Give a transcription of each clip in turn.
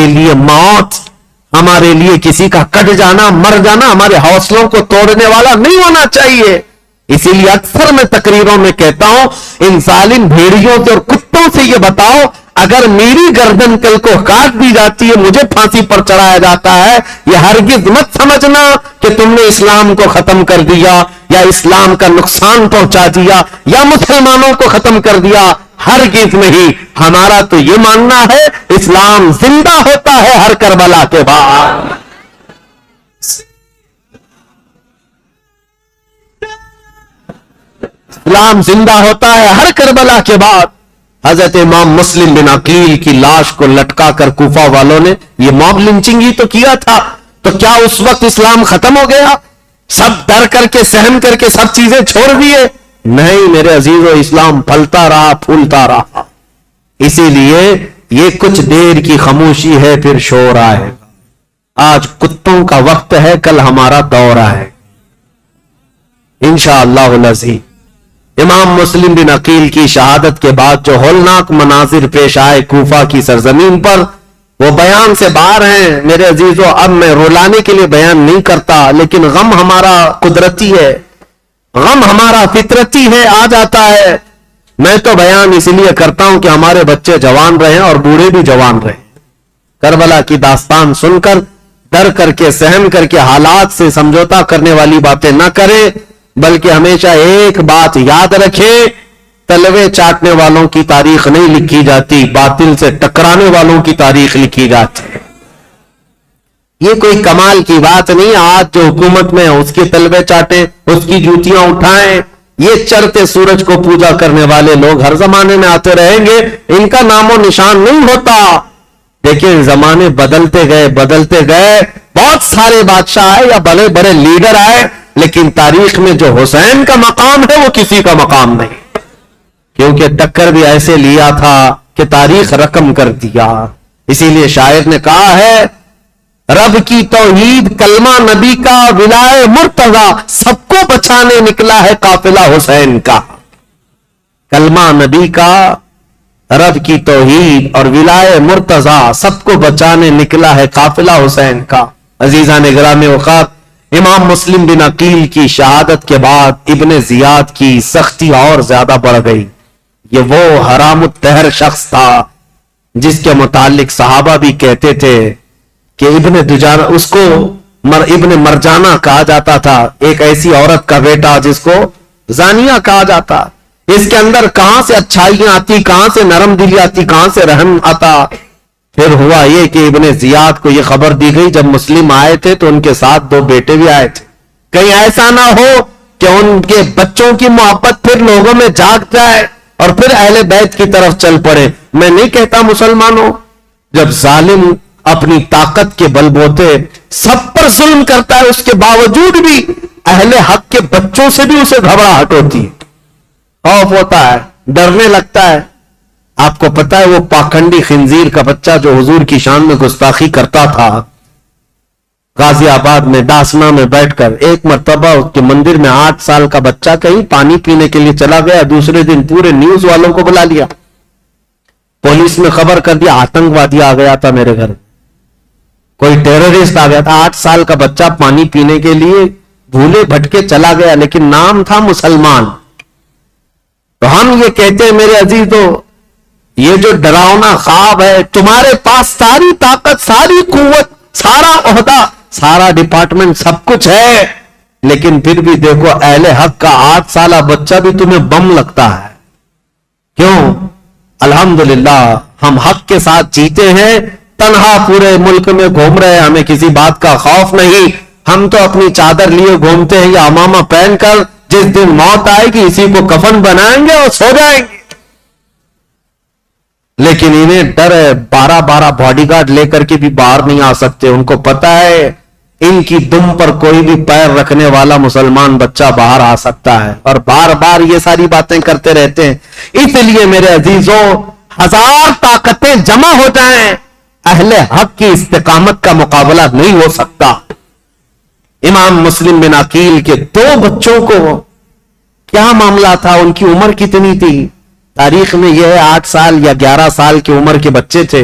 لیے موت، ہمارے لیے کسی کا کٹ جانا، مر جانا ہمارے حوصلوں کو توڑنے والا نہیں ہونا چاہیے. اسی لیے اکثر میں تقریروں میں کہتا ہوں ان ظالم بھیڑیوں سے اور کتوں سے یہ بتاؤ اگر میری گردن کل کو کاٹ دی جاتی ہے، مجھے پھانسی پر چڑھایا جاتا ہے، یہ ہرگز مت سمجھنا کہ تم نے اسلام کو ختم کر دیا یا اسلام کا نقصان پہنچا دیا یا مسلمانوں کو ختم کر دیا. ہرگز نہیں. ہمارا تو یہ ماننا ہے اسلام زندہ ہوتا ہے ہر کربلا کے بعد. اسلام زندہ ہوتا ہے ہر کربلا کے بعد. حضرت امام مسلم بن عقیل کی لاش کو لٹکا کر کوفہ والوں نے یہ موب لنچنگ ہی تو کیا تھا، تو کیا اس وقت اسلام ختم ہو گیا؟ سب ڈر کر کے سہم کر کے سب چیزیں چھوڑ دیے؟ نہیں میرے عزیزو، اسلام پھلتا رہا، پھولتا رہا. اسی لیے یہ کچھ دیر کی خاموشی ہے پھر شور آئے. آج کتوں کا وقت ہے، کل ہمارا دور ہے انشاءاللہ العزیز. امام مسلم بن عقیل کی شہادت کے بعد جو ہولناک مناظر پیش آئے کوفہ کی سرزمین پر، وہ بیان سے باہر ہیں میرے عزیزو. اب میں رولانے کے لیے بیان نہیں کرتا، لیکن غم ہمارا قدرتی ہے، غم ہمارا فطرتی ہے، آ جاتا ہے. میں تو بیان اس لیے کرتا ہوں کہ ہمارے بچے جوان رہیں اور بوڑھے بھی جوان رہیں. کربلا کی داستان سن کر ڈر کر کے سہم کر کے حالات سے سمجھوتا کرنے والی باتیں نہ کریں، بلکہ ہمیشہ ایک بات یاد رکھیں، تلوے چاٹنے والوں کی تاریخ نہیں لکھی جاتی، باطل سے ٹکرانے والوں کی تاریخ لکھی جاتی ہے. یہ کوئی کمال کی بات نہیں. آج جو حکومت میں اس کے تلوے چاٹیں، اس کی جوتیاں اٹھائیں، یہ چڑھتے سورج کو پوجا کرنے والے لوگ ہر زمانے میں آتے رہیں گے، ان کا نام و نشان نہیں ہوتا. لیکن زمانے بدلتے گئے، بہت سارے بادشاہ آئے یا بڑے بڑے لیڈر آئے، لیکن تاریخ میں جو حسین کا مقام ہے وہ کسی کا مقام نہیں، کیونکہ ٹکر بھی ایسے لیا تھا کہ تاریخ رقم کر دیا. اسی لیے شاعر نے کہا ہے رب کی توحید کلمہ نبی کا ولائے مرتضی، سب کو بچانے نکلا ہے قافلہ حسین کا. کلمہ نبی کا، رب کی توحید اور ولائے مرتضی، سب کو بچانے نکلا ہے قافلہ حسین کا. عزیزان گرامی اوقات، امام مسلم بن عقیل کی شہادت کے بعد ابن زیاد کی سختی اور زیادہ بڑھ گئی. یہ وہ حرام الطہر شخص تھا جس کے متعلق صحابہ بھی کہتے تھے کہ ابن دجانہ، اس کو ابن مرجانہ کہا جاتا تھا، ایک ایسی عورت کا بیٹا جس کو زانیہ کہا جاتا. اس کے اندر کہاں سے اچھائیاں آتی، کہاں سے نرم دلی آتی، کہاں سے رحم آتا. پھر ہوا یہ کہ ابن زیاد کو یہ خبر دی گئی، جب مسلم آئے تھے تو ان کے ساتھ 2 بیٹے بھی آئے تھے. کہیں ایسا نہ ہو کہ ان کے بچوں کی محبت پھر لوگوں میں جاگ جائے اور پھر اہل بیت کی طرف چل پڑے. میں نہیں کہتا مسلمانوں، جب ظالم اپنی طاقت کے بل بوتے سب پر ظلم کرتا ہے، اس کے باوجود بھی اہل حق کے بچوں سے بھی اسے گھبراہٹ ہوتی ہے، خوف ہوتا ہے، ڈرنے لگتا ہے. آپ کو پتا ہے وہ پاکھنڈی خنزیر کا بچہ جو حضور کی شان میں گستاخی کرتا تھا، غازی آباد میں ڈاسنا میں بیٹھ کر ایک مرتبہ اس کے مندر میں 8 سال کا بچہ کہیں پانی پینے کے لیے چلا گیا. دوسرے دن پورے نیوز والوں کو بلا لیا، پولیس نے خبر کر دیا آتنکوادی آ گیا تھا میرے گھر، کوئی ٹیررسٹ آ گیا تھا. 8 سال کا بچہ پانی پینے کے لیے بھولے بھٹکے چلا گیا، لیکن نام تھا مسلمان. تو ہم یہ کہتے ہیں میرے عزیزو، یہ جو ڈراؤنا خواب ہے، تمہارے پاس ساری طاقت، ساری قوت، سارا عہدہ، سارا ڈپارٹمنٹ، سب کچھ ہے، لیکن پھر بھی دیکھو اہل حق کا 8 سالہ بچہ بھی تمہیں بم لگتا ہے. کیوں؟ الحمدللہ ہم حق کے ساتھ جیتے ہیں، تنہا پورے ملک میں گھوم رہے ہیں، ہمیں کسی بات کا خوف نہیں. ہم تو اپنی چادر لیے گھومتے ہیں یا امامہ پہن کر، جس دن موت آئے گی اسی کو کفن بنائیں گے اور سو جائیں گے. لیکن انہیں ڈر ہے، 12 باڈی گارڈ لے کر کے بھی باہر نہیں آ سکتے. ان کو پتا ہے ان کی دم پر کوئی بھی پیر رکھنے والا مسلمان بچہ باہر آ سکتا ہے، اور بار بار یہ ساری باتیں کرتے رہتے ہیں. اس لیے میرے عزیزوں، 1000 طاقتیں جمع ہو جائیں، اہل حق کی استقامت کا مقابلہ نہیں ہو سکتا. امام مسلم بن عقیل کے 2 بچوں کو کیا معاملہ تھا، ان کی عمر کتنی تھی؟ تاریخ میں یہ ہے 8 سال یا 11 سال کی عمر کے بچے تھے.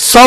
100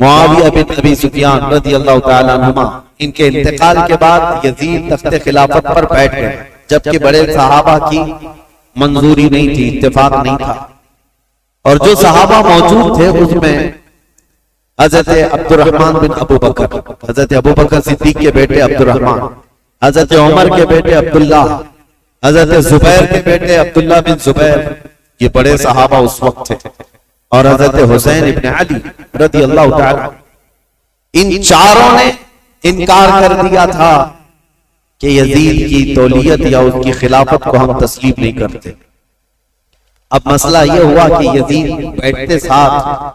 معاویہ بن ابی سفیان رضی اللہ تعالیٰ عنہما، ان کے انتقال کے بعد یزید تخت خلافت پر بیٹھ گئے، جبکہ بڑے صحابہ کی منظوری نہیں تھی، اتفاق نہیں تھا۔ اور جو صحابہ موجود تھے اس میں حضرت عبد الرحمن بن ابو بکر، حضرت ابو بکر صدیق کے بیٹے عبد الرحمن، حضرت عمر کے بیٹے عبداللہ، حضرت زبیر کے بیٹے عبداللہ بن زبیر، یہ بڑے صحابہ اس وقت تھے، اور حضرت حسین ابن علی رضی اللہ تعالی، ان چاروں نے انکار کر دیا تھا کہ یزید کی تولیت یا اس کی خلافت کو ہم تسلیم نہیں کرتے۔ اب مسئلہ یہ ہوا کہ یزید بیٹھتے ساتھ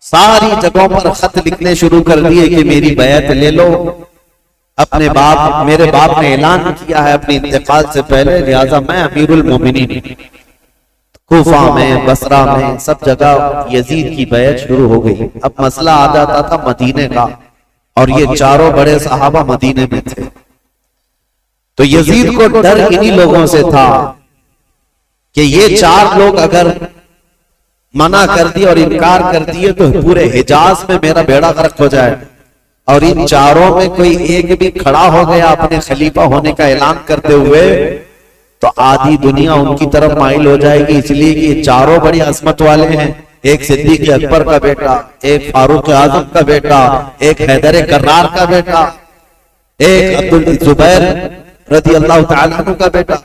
ساری جگہوں پر خط لکھنے شروع کر دیے کہ میری بیعت لے لو، اپنے باپ، میرے باپ نے اعلان کیا ہے اپنے انتقال سے پہلے، لہذا میں امیر المومنین۔ کوفہ میں، بصرہ میں، سب جگہ یزید کی بیعت شروع ہو گئی۔ اب مسئلہ آ جاتا تھا مدینے کا، اور یہ چاروں بڑے صحابہ مدینے میں تھے، تو یزید کو ڈر انہی لوگوں سے تھا کہ یہ چار لوگ اگر منع کر دیے اور انکار کر دیے تو پورے حجاز میں میرا بیڑا غرق ہو جائے، اور ان چاروں میں کوئی ایک بھی کھڑا ہو گیا اپنے خلیفہ ہونے کا اعلان کرتے ہوئے تو آدھی دنیا ان کی طرف مائل ہو جائے گی، اس لیے کہ یہ چاروں بڑی عظمت والے ہیں، ایک صدیق اکبر کا بیٹا، ایک فاروق اعظم کا بیٹا، ایک حیدر کرار کا بیٹا، ایک عبدالزبیر رضی اللہ تعالیٰ عنہ کا بیٹا،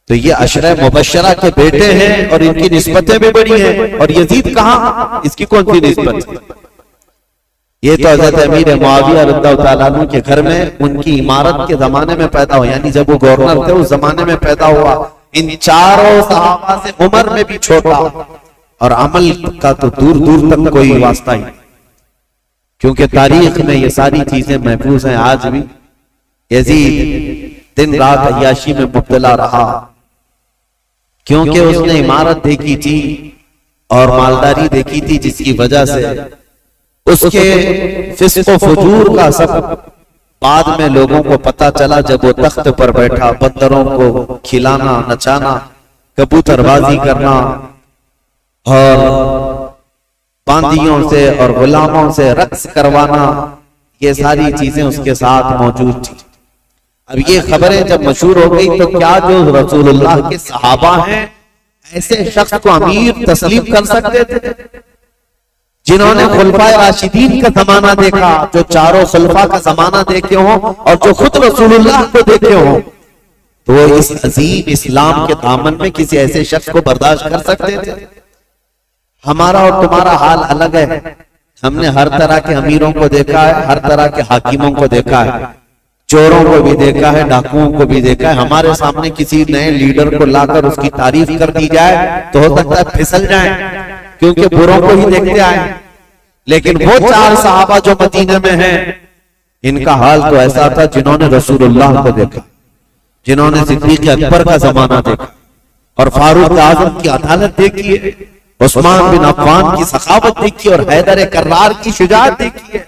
تو یہ عشرہ مبشرہ کے بیٹے ہیں اور ان کی نسبتیں بھی بڑی ہیں، اور یزید کہاں، اس کی کون سی نسبت ہے؟ یہ تو حضرت امیر معاویہ رضی اللہ تعالیٰ عنہ کے گھر میں ان کی عمارت کے زمانے میں پیدا ہوا، یعنی جب وہ گورنر تھے اس زمانے میں پیدا ہوا۔ ان چاروں صحابہ سے عمر میں بھی چھوٹا، اور عمل کا تو دور دور تک کوئی واسطہ ہی، کیونکہ تاریخ میں یہ ساری چیزیں محفوظ ہیں آج بھی۔ یزید دن رات عیاشی میں مبتلا رہا، کیونکہ اس نے عمارت دیکھی تھی اور مالداری دیکھی تھی، جس کی وجہ سے اس کے فسق و فجور کا سب بعد میں لوگوں کو پتا چلا جب وہ تخت پر بیٹھا، بندروں کو کھلانا، نچانا، کبوتر بازی کرنا، اور باندیوں سے اور غلاموں سے رقص کروانا، یہ ساری چیزیں اس کے ساتھ موجود تھی۔ اب یہ خبریں جب مشہور ہو گئی تو کیا جو رسول اللہ کے صحابہ ہیں ایسے شخص کو امیر تسلیم کر سکتے تھے، جنہوں نے خلفائے راشدین کا زمانہ دیکھا، جو چاروں خلفاء کا زمانہ دیکھے ہوں اور جو خود رسول اللہ کو دیکھے ہوں، تو وہ اس عظیم اسلام کے دامن میں کسی ایسے شخص کو برداشت کر سکتے تھے؟ ہمارا اور تمہارا حال الگ ہے، ہم نے ہر طرح کے امیروں کو دیکھا ہے، ہر طرح کے حاکموں کو دیکھا ہے، چوروں کو بھی دیکھا ہے، ڈاکوؤں کو بھی دیکھا ہے۔ ہمارے سامنے کسی نئے لیڈر کو لا کر اس کی تعریف کر دی جائے تو ہو سکتا ہے پھسل جائیں، کیونکہ بروں کو ہی دیکھتے آئے۔ لیکن وہ چار صحابہ جو مدینے میں ہیں، ان کا حال تو ایسا تھا جنہوں نے رسول اللہ کو دیکھا، جنہوں نے صدیق اکبر کا زمانہ دیکھا، اور فاروق اعظم کی عدالت دیکھی ہے، عثمان بن عفان کی سخاوت دیکھی، اور حیدر کرار کی شجاعت دیکھی ہے۔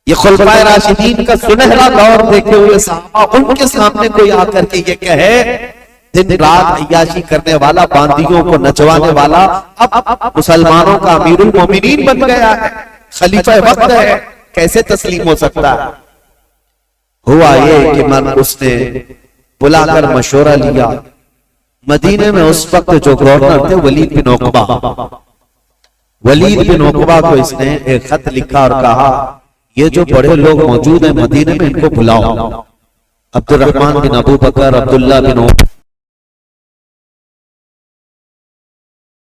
یہ خلفائے راشدین کا سنہرا دور دیکھے ہوئے صحابہ، ان کے سامنے کوئی آ کر کے یہ کہے، دن رات عیاشی کرنے والا، باندیوں کو نچوانے والا، اب مسلمانوں کا امیر المومنین بن گیا ہے، خلیفہ وقت ہے، کیسے تسلیم ہو سکتا ہے؟ ہوا یہ کہ اس نے بلا کر مشورہ لیا۔ مدینے میں اس وقت جو گورنر تھے ولید بن عقبہ، ولید بن عقبہ کو اس نے ایک خط لکھا اور کہا یہ جو بڑے لوگ موجود ہیں مدینے میں ان کو بلاؤ، عبد الرحمن بن ابو بکر، عبداللہ بن عمر،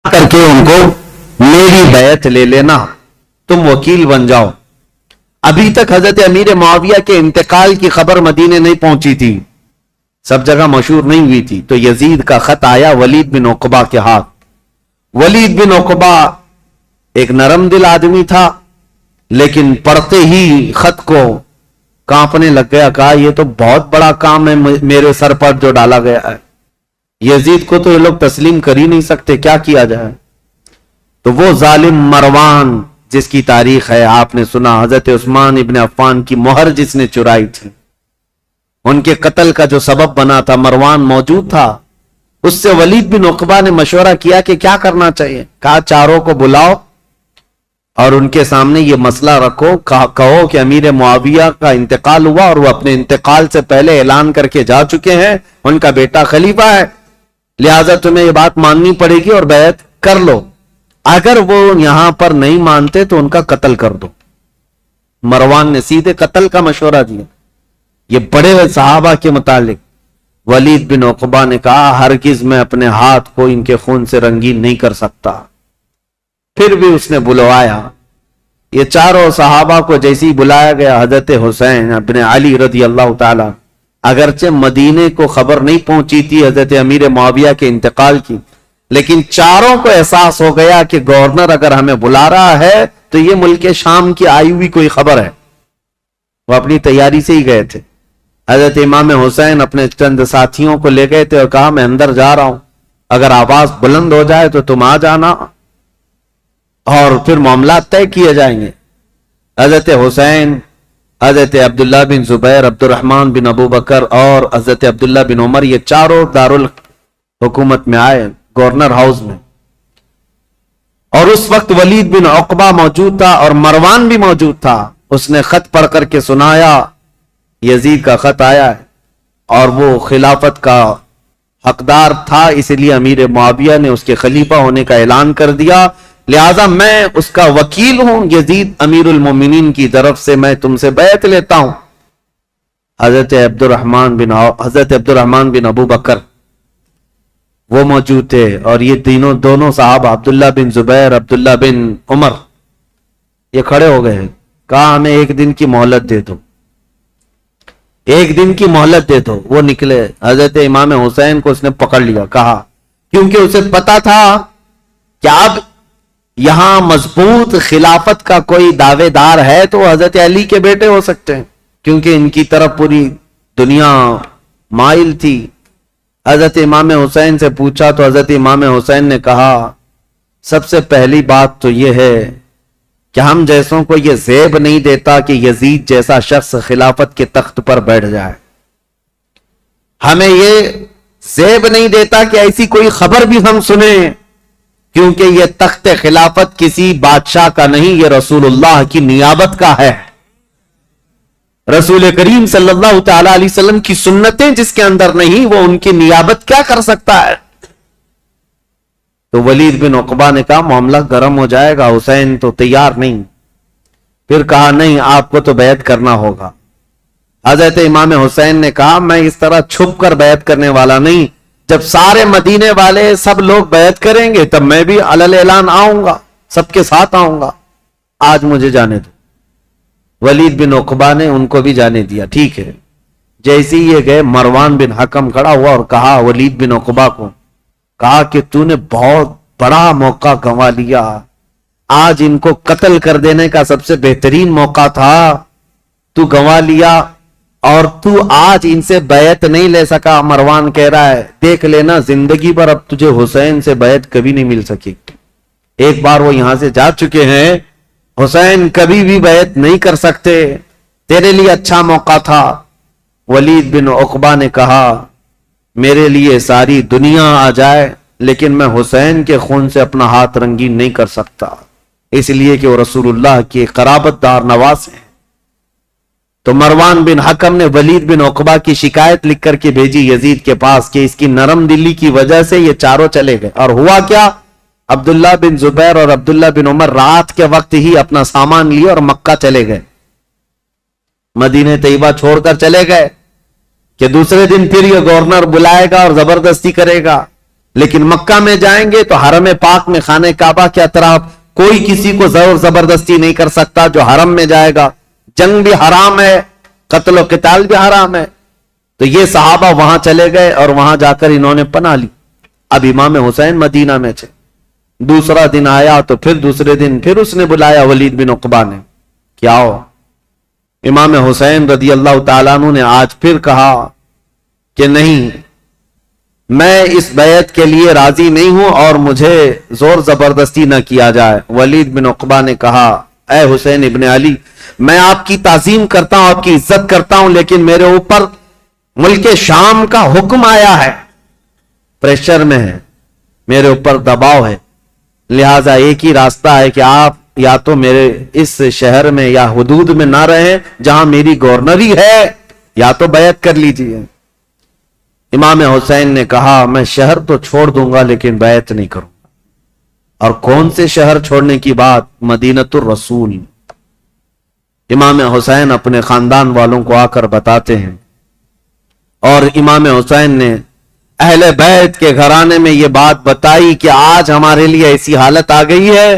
کر کے ان کو میری بیعت لے لینا، تم وکیل بن جاؤ۔ ابھی تک حضرت امیر معاویہ کے انتقال کی خبر مدینے نہیں پہنچی تھی، سب جگہ مشہور نہیں ہوئی تھی، تو یزید کا خط آیا ولید بن عقبہ کے ہاتھ۔ ولید بن عقبہ ایک نرم دل آدمی تھا، لیکن پڑھتے ہی خط کو کانپنے لگ گیا، کہا یہ تو بہت بڑا کام ہے میرے سر پر جو ڈالا گیا ہے، یزید کو تو یہ لوگ تسلیم کر ہی نہیں سکتے، کیا کیا جائے؟ تو وہ ظالم مروان جس کی تاریخ ہے آپ نے سنا، حضرت عثمان ابن عفان کی مہر جس نے چرائی تھی، ان کے قتل کا جو سبب بنا تھا، مروان موجود تھا۔ اس سے ولید بن عقبہ نے مشورہ کیا کہ کیا کرنا چاہیے، کہا چاروں کو بلاؤ اور ان کے سامنے یہ مسئلہ رکھو، کہو کہ امیر معاویہ کا انتقال ہوا اور وہ اپنے انتقال سے پہلے اعلان کر کے جا چکے ہیں، ان کا بیٹا خلیفہ ہے، لہذا تمہیں یہ بات ماننی پڑے گی اور بیعت کر لو۔ اگر وہ یہاں پر نہیں مانتے تو ان کا قتل کر دو۔ مروان نے سیدھے قتل کا مشورہ دیا۔ یہ بڑے صحابہ کے متعلق ولید بن عقبہ نے کہا ہرگز میں اپنے ہاتھ کو ان کے خون سے رنگین نہیں کر سکتا۔ پھر بھی اس نے بلوایا۔ یہ چاروں صحابہ کو جیسے ہی بلایا گیا، حضرت حسین ابن علی رضی اللہ تعالی، اگرچہ مدینے کو خبر نہیں پہنچی تھی حضرت امیر معاویہ کے انتقال کی، لیکن چاروں کو احساس ہو گیا کہ گورنر اگر ہمیں بلا رہا ہے تو یہ ملک شام کی آئی ہوئی کوئی خبر ہے۔ وہ اپنی تیاری سے ہی گئے تھے۔ حضرت امام حسین اپنے چند ساتھیوں کو لے گئے تھے اور کہا میں اندر جا رہا ہوں، اگر آواز بلند ہو جائے تو تم آ جانا اور پھر معاملات طے کیے جائیں گے۔ حضرت حسین، حضرت عبداللہ بن زبیر، عبد الرحمن بن ابو بکر اور حضرت عبداللہ بن عمر، یہ چاروں دارالحکومت میں آئے، گورنر ہاؤس میں، اور اس وقت ولید بن عقبہ موجود تھا اور مروان بھی موجود تھا۔ اس نے خط پڑھ کر کے سنایا یزید کا خط آیا ہے اور وہ خلافت کا حقدار تھا، اس لیے امیر معاویہ نے اس کے خلیفہ ہونے کا اعلان کر دیا، لہذا میں اس کا وکیل ہوں، یزید امیر المومنین کی طرف سے میں تم سے بیعت لیتا ہوں۔ حضرت عبد الرحمن بن ابو بکر وہ موجود تھے، اور یہ دونوں صحابہ عبداللہ بن زبیر، عبداللہ بن عمر، یہ کھڑے ہو گئے، کہا ہمیں ایک دن کی مہلت دے دو، ایک دن کی مہلت دے دو۔ وہ نکلے، حضرت امام حسین کو اس نے پکڑ لیا، کہا کیونکہ اسے پتا تھا کہ اب یہاں مضبوط خلافت کا کوئی دعوے دار ہے تو حضرت علی کے بیٹے ہو سکتے ہیں، کیونکہ ان کی طرف پوری دنیا مائل تھی۔ حضرت امام حسین سے پوچھا تو حضرت امام حسین نے کہا سب سے پہلی بات تو یہ ہے کہ ہم جیسوں کو یہ زیب نہیں دیتا کہ یزید جیسا شخص خلافت کے تخت پر بیٹھ جائے، ہمیں یہ زیب نہیں دیتا کہ ایسی کوئی خبر بھی ہم سنیں، کیونکہ یہ تخت خلافت کسی بادشاہ کا نہیں، یہ رسول اللہ کی نیابت کا ہے۔ رسول کریم صلی اللہ تعالی علیہ وسلم کی سنتیں جس کے اندر نہیں، وہ ان کی نیابت کیا کر سکتا ہے؟ تو ولید بن عقبہ نے کہا معاملہ گرم ہو جائے گا، حسین تو تیار نہیں۔ پھر کہا نہیں، آپ کو تو بیعت کرنا ہوگا۔ حضرت امام حسین نے کہا میں اس طرح چھپ کر بیعت کرنے والا نہیں، جب سارے مدینے والے سب لوگ بیعت کریں گے تب میں بھی علل اعلان آؤں گا، سب کے ساتھ آؤں گا، آج مجھے جانے دو۔ ولید بن عقبہ نے ان کو بھی جانے دیا، ٹھیک ہے۔ جیسے ہی یہ گئے، مروان بن حکم کھڑا ہوا اور کہا ولید بن عقبہ کو، کہا کہ تو نے بہت بڑا موقع گنوا لیا، آج ان کو قتل کر دینے کا سب سے بہترین موقع تھا، تو گنوا لیا، اور تو آج ان سے بیعت نہیں لے سکا۔ مروان کہہ رہا ہے دیکھ لینا زندگی پر اب تجھے حسین سے بیعت کبھی نہیں مل سکی، ایک بار وہ یہاں سے جا چکے ہیں، حسین کبھی بھی بیعت نہیں کر سکتے، تیرے لیے اچھا موقع تھا۔ ولید بن عقبہ نے کہا میرے لیے ساری دنیا آ جائے لیکن میں حسین کے خون سے اپنا ہاتھ رنگین نہیں کر سکتا، اس لیے کہ وہ رسول اللہ کی قرابت دار نواز ہیں۔ تو مروان بن حکم نے ولید بن عقبہ کی شکایت لکھ کر کے بھیجی یزید کے پاس کہ اس کی نرم دلی کی وجہ سے یہ چاروں چلے گئے۔ اور ہوا کیا، عبداللہ بن زبیر اور عبداللہ بن عمر رات کے وقت ہی اپنا سامان لیے اور مکہ چلے گئے، مدینہ طیبہ چھوڑ کر چلے گئے کہ دوسرے دن پھر یہ گورنر بلائے گا اور زبردستی کرے گا، لیکن مکہ میں جائیں گے تو حرم پاک میں خانہ کعبہ کے اطراف کوئی کسی کو زور زبردستی نہیں کر سکتا جو حرم میں جائے گا، جنگ بھی حرام ہے، قتل و قتال بھی حرام ہے۔ تو یہ صحابہ وہاں چلے گئے اور وہاں جا کر انہوں نے پناہ لی۔ اب امام حسین مدینہ میں تھے، دوسرا دن آیا تو پھر دوسرے دن پھر اس نے بلایا ولید بن عقبہ نے کہ آؤ۔ امام حسین رضی اللہ تعالیٰ عنہ نے آج پھر کہا کہ نہیں، میں اس بیعت کے لیے راضی نہیں ہوں اور مجھے زور زبردستی نہ کیا جائے۔ ولید بن عقبہ نے کہا اے حسین ابن علی، میں آپ کی تعظیم کرتا ہوں، آپ کی عزت کرتا ہوں، لیکن میرے اوپر ملک شام کا حکم آیا ہے، پریشر میں ہے، میرے اوپر دباؤ ہے، لہٰذا ایک ہی راستہ ہے کہ آپ یا تو میرے اس شہر میں یا حدود میں نہ رہیں جہاں میری گورنری ہے، یا تو بیعت کر لیجیے۔ امام حسین نے کہا میں شہر تو چھوڑ دوں گا لیکن بیعت نہیں کروں گا۔ اور کون سے شہر چھوڑنے کی بات؟ مدینۃ الرسول۔ امام حسین اپنے خاندان والوں کو آ کر بتاتے ہیں، اور امام حسین نے اہل بیت کے گھرانے میں یہ بات بتائی کہ آج ہمارے لیے ایسی حالت آ گئی ہے،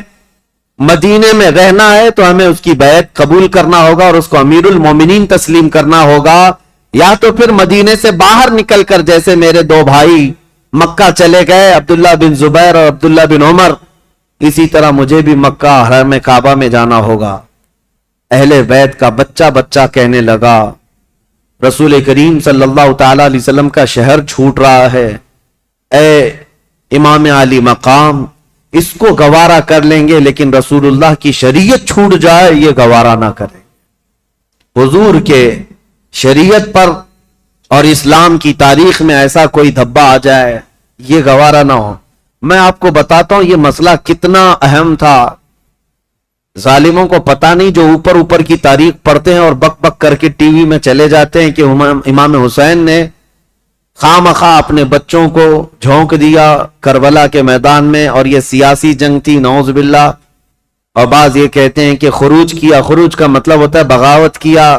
مدینے میں رہنا ہے تو ہمیں اس کی بیعت قبول کرنا ہوگا اور اس کو امیر المومنین تسلیم کرنا ہوگا، یا تو پھر مدینے سے باہر نکل کر جیسے میرے دو بھائی مکہ چلے گئے، عبداللہ بن زبیر اور عبداللہ بن عمر، اسی طرح مجھے بھی مکہ حرم کعبہ میں جانا ہوگا۔ اہل بیت کا بچہ بچہ کہنے لگا رسول کریم صلی اللہ تعالی علیہ وسلم کا شہر چھوٹ رہا ہے، اے امام علی مقام، اس کو گوارا کر لیں گے لیکن رسول اللہ کی شریعت چھوٹ جائے یہ گوارا نہ کریں۔ حضور کے شریعت پر اور اسلام کی تاریخ میں ایسا کوئی دھبا آ جائے یہ گوارا نہ ہو۔ میں آپ کو بتاتا ہوں یہ مسئلہ کتنا اہم تھا، ظالموں کو پتہ نہیں، جو اوپر اوپر کی تاریخ پڑھتے ہیں اور بک بک کر کے ٹی وی میں چلے جاتے ہیں کہ امام حسین نے خواہ اپنے بچوں کو جھونک دیا کربلا کے میدان میں، اور یہ سیاسی جنگ تھی نعوذ باللہ۔ اور بعض یہ کہتے ہیں کہ خروج کیا، خروج کا مطلب ہوتا ہے بغاوت کیا۔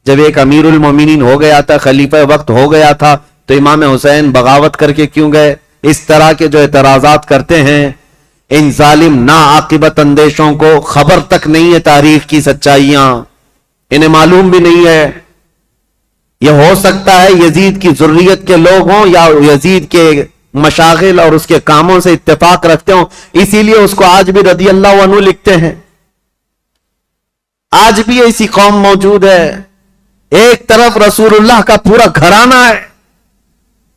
جب ایک امیر المومنین ہو گیا تھا، خلیفہ وقت ہو گیا تھا، تو امام حسین بغاوت کر کے کیوں گئے؟ اس طرح کے جو اعتراضات کرتے ہیں ان ظالم ناعاقبت اندیشوں کو خبر تک نہیں ہے تاریخ کی سچائیاں، انہیں معلوم بھی نہیں ہے۔ یہ ہو سکتا ہے یزید کی ذریت کے لوگ ہوں یا یزید کے مشاغل اور اس کے کاموں سے اتفاق رکھتے ہوں، اسی لیے اس کو آج بھی رضی اللہ عنہ لکھتے ہیں۔ آج بھی ایسی قوم موجود ہے، ایک طرف رسول اللہ کا پورا گھرانہ ہے۔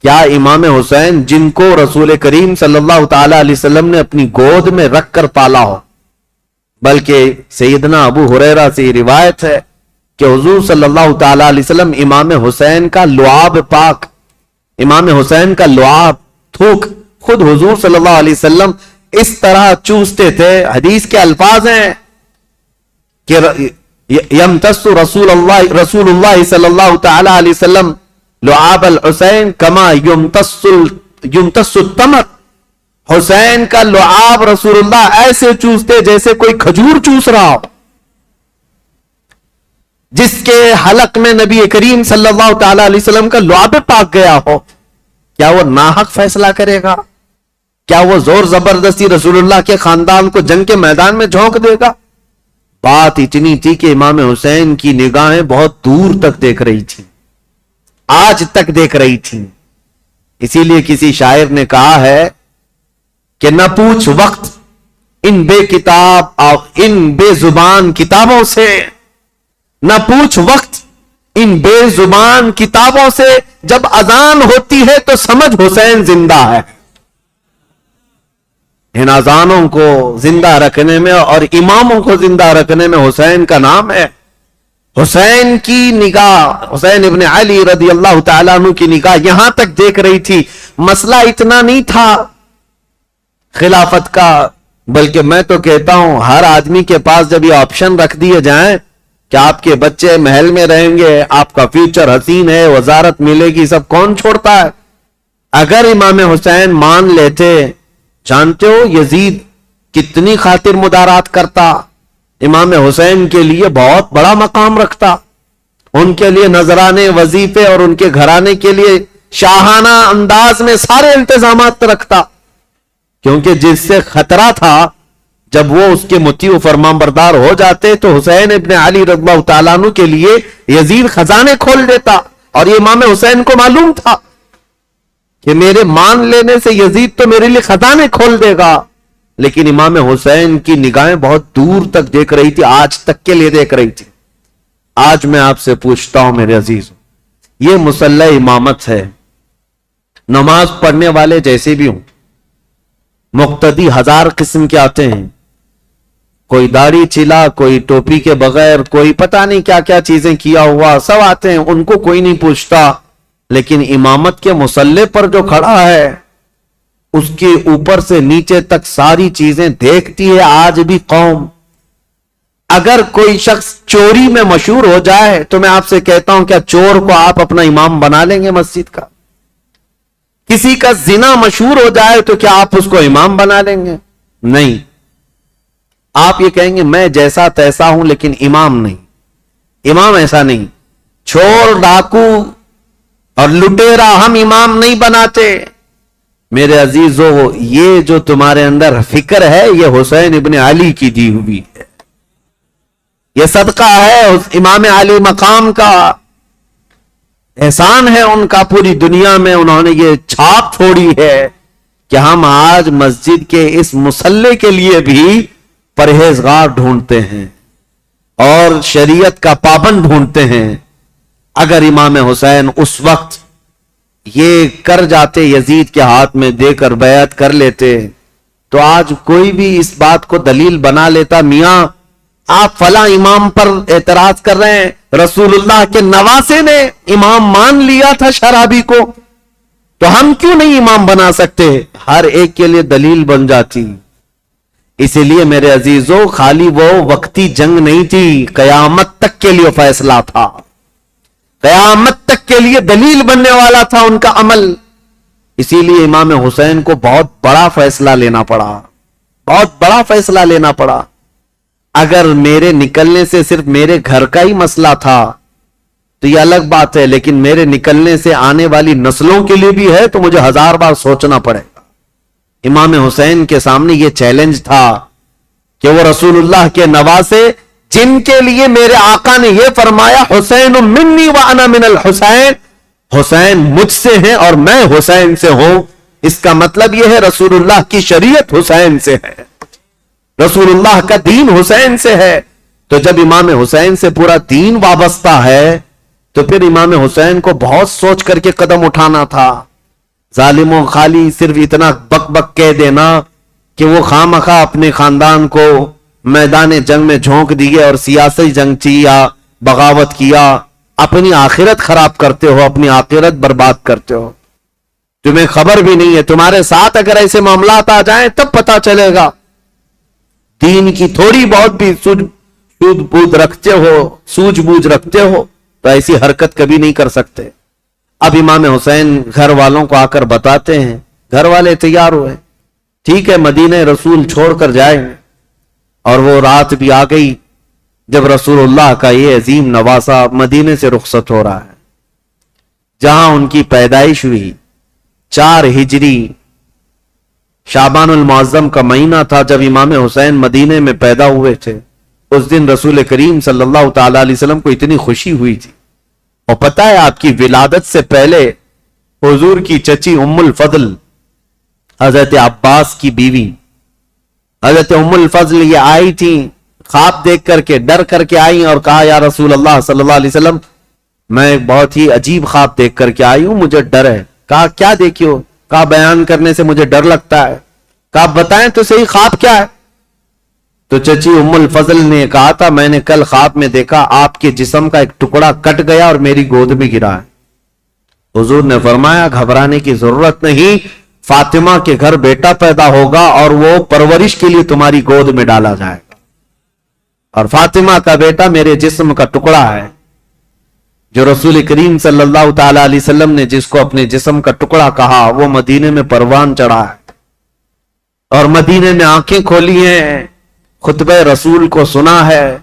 کیا امام حسین جن کو رسول کریم صلی اللہ تعالی علیہ وسلم نے اپنی گود میں رکھ کر پالا ہو، بلکہ سیدنا ابو ہریرہ سے یہ روایت ہے کہ حضور صلی اللہ تعالی علیہ وسلم امام حسین کا لعاب پاک، امام حسین کا لعاب تھوک خود حضور صلی اللہ علیہ وسلم اس طرح چوستے تھے۔ حدیث کے الفاظ ہیں کہ یمتص رسول اللہ صلی اللہ تعالی علیہ وسلم لعاب الحسین کما یمتص التمر، حسین کا لعاب رسول اللہ ایسے چوستے جیسے کوئی کھجور چوس رہا ہو۔ جس کے حلق میں نبی کریم صلی اللہ تعالی علیہ وسلم کا لعاب پاک گیا ہو، کیا وہ ناحق فیصلہ کرے گا؟ کیا وہ زور زبردستی رسول اللہ کے خاندان کو جنگ کے میدان میں جھونک دے گا؟ بات اتنی تھی کہ امام حسین کی نگاہیں بہت دور تک دیکھ رہی تھی، آج تک دیکھ رہی تھی۔ اسی لیے کسی شاعر نے کہا ہے کہ نہ پوچھ وقت ان بے کتاب اور ان بے زبان کتابوں سے، نہ پوچھ وقت ان بے زبان کتابوں سے، جب اذان ہوتی ہے تو سمجھ حسین زندہ ہے۔ ان اذانوں کو زندہ رکھنے میں اور اماموں کو زندہ رکھنے میں حسین کا نام ہے۔ حسین کی نگاہ، حسین ابن علی رضی اللہ تعالیٰ عنہ کی نگاہ یہاں تک دیکھ رہی تھی۔ مسئلہ اتنا نہیں تھا خلافت کا، بلکہ میں تو کہتا ہوں ہر آدمی کے پاس جب یہ آپشن رکھ دیے جائیں کہ آپ کے بچے محل میں رہیں گے، آپ کا فیوچر حسین ہے، وزارت ملے گی، سب کون چھوڑتا ہے؟ اگر امام حسین مان لیتے، جانتے ہو یزید کتنی خاطر مدارات کرتا، امام حسین کے لیے بہت بڑا مقام رکھتا، ان کے لیے نذرانے، وظیفے اور ان کے گھرانے کے لیے شاہانہ انداز میں سارے انتظامات رکھتا، کیونکہ جس سے خطرہ تھا جب وہ اس کے مطیع و فرمان بردار ہو جاتے تو حسین ابن علی رضی اللہ تعالیٰ عنہ کے لیے یزید خزانے کھول دیتا، اور یہ امام حسین کو معلوم تھا کہ میرے مان لینے سے یزید تو میرے لیے خزانے کھول دے گا۔ لیکن امام حسین کی نگاہیں بہت دور تک دیکھ رہی تھی، آج تک کے لیے دیکھ رہی تھی۔ آج میں آپ سے پوچھتا ہوں میرے عزیزوں، یہ مسلح امامت ہے، نماز پڑھنے والے جیسے بھی ہوں، مقتدی ہزار قسم کے آتے ہیں، کوئی داڑھی چلا، کوئی ٹوپی کے بغیر، کوئی پتہ نہیں کیا کیا چیزیں کیا ہوا، سب آتے ہیں، ان کو کوئی نہیں پوچھتا۔ لیکن امامت کے مسلح پر جو کھڑا ہے اس کے اوپر سے نیچے تک ساری چیزیں دیکھتی ہے آج بھی قوم۔ اگر کوئی شخص چوری میں مشہور ہو جائے تو میں آپ سے کہتا ہوں کیا چور کو آپ اپنا امام بنا لیں گے مسجد کا؟ کسی کا زنا مشہور ہو جائے تو کیا آپ اس کو امام بنا لیں گے؟ نہیں. آپ یہ کہیں گے میں جیسا تیسا ہوں لیکن امام نہیں. امام ایسا نہیں. چور ڈاکو اور لٹیرا ہم امام نہیں بناتے. میرے عزیزو یہ جو تمہارے اندر فکر ہے یہ حسین ابن علی کی دی ہوئی ہے. یہ صدقہ ہے امام علی مقام کا. احسان ہے ان کا پوری دنیا میں. انہوں نے یہ چھاپ چھوڑی ہے کہ ہم آج مسجد کے اس مصلے کے لیے بھی پرہیزگار ڈھونڈتے ہیں اور شریعت کا پابند ڈھونڈتے ہیں. اگر امام حسین اس وقت یہ کر جاتے, یزید کے ہاتھ میں دے کر بیعت کر لیتے, تو آج کوئی بھی اس بات کو دلیل بنا لیتا میاں آپ فلاں امام پر اعتراض کر رہے ہیں, رسول اللہ کے نواسے نے امام مان لیا تھا شرابی کو, تو ہم کیوں نہیں امام بنا سکتے؟ ہر ایک کے لیے دلیل بن جاتی. اسی لیے میرے عزیزو خالی وہ وقتی جنگ نہیں تھی, قیامت تک کے لیے فیصلہ تھا, قیامت تک کے لیے دلیل بننے والا تھا ان کا عمل. اسی لیے امام حسین کو بہت بڑا فیصلہ لینا پڑا, بہت بڑا فیصلہ لینا پڑا. اگر میرے نکلنے سے صرف میرے گھر کا ہی مسئلہ تھا تو یہ الگ بات ہے, لیکن میرے نکلنے سے آنے والی نسلوں کے لیے بھی ہے تو مجھے 1000 بار سوچنا پڑے گا. امام حسین کے سامنے یہ چیلنج تھا کہ وہ رسول اللہ کے نواسے جن کے لیے میرے آقا نے یہ فرمایا حسین منی وانا من الحسین, حسین مجھ سے ہیں اور میں حسین سے ہوں. اس کا مطلب یہ ہے رسول اللہ کی شریعت حسین سے ہے, رسول اللہ کا دین حسین سے ہے. تو جب امام حسین سے پورا دین وابستہ ہے تو پھر امام حسین کو بہت سوچ کر کے قدم اٹھانا تھا. ظالموں خالی صرف اتنا بک بک کہہ دینا کہ وہ خامخواہ اپنے خاندان کو میدان جنگ میں جھونک دیے اور سیاسی جنگ کیا, بغاوت کیا, اپنی آخرت خراب کرتے ہو, اپنی آخرت برباد کرتے ہو. تمہیں خبر بھی نہیں ہے, تمہارے ساتھ اگر ایسے معاملات آ جائیں تب پتا چلے گا. دین کی تھوڑی بہت بھی سوجھ بوجھ رکھتے ہو تو ایسی حرکت کبھی نہیں کر سکتے. اب امام حسین گھر والوں کو آ کر بتاتے ہیں, گھر والے تیار ہوئے, ٹھیک ہے مدینہ رسول چھوڑ کر جائیں. اور وہ رات بھی آ گئی جب رسول اللہ کا یہ عظیم نواسا مدینے سے رخصت ہو رہا ہے, جہاں ان کی پیدائش ہوئی. 4 ہجری شعبان المعظم کا مہینہ تھا جب امام حسین مدینے میں پیدا ہوئے تھے. اس دن رسول کریم صلی اللہ تعالی علیہ وسلم کو اتنی خوشی ہوئی تھی. اور پتہ ہے آپ کی ولادت سے پہلے حضور کی چچی ام الفضل حضرت عباس کی بیوی حضرت ام الفضل یہ آئی تھی, خواب دیکھ کر کے ڈر کر کے آئی اور کہا یا رسول اللہ صلی اللہ علیہ وسلم میں بہت ہی عجیب خواب دیکھ کر کے آئی ہوں, مجھے ڈر ہے. کہا کیا دیکھی ہو؟ کہا بیان کرنے سے مجھے ڈر لگتا ہے. کہا بتائیں تو صحیح خواب کیا ہے؟ تو چچی ام الفضل نے کہا تھا میں نے کل خواب میں دیکھا آپ کے جسم کا ایک ٹکڑا کٹ گیا اور میری گود میں گرا ہے. حضور نے فرمایا گھبرانے کی ضرورت نہیں, فاطمہ کے گھر بیٹا پیدا ہوگا اور وہ پرورش کے لیے تمہاری گود میں ڈالا جائے گا, اور فاطمہ کا بیٹا میرے جسم کا ٹکڑا ہے. جو رسول کریم صلی اللہ تعالی علیہ وسلم نے جس کو اپنے جسم کا ٹکڑا کہا وہ مدینے میں پروان چڑھا ہے اور مدینے میں آنکھیں کھولی ہیں, خطبہ رسول کو سنا ہے,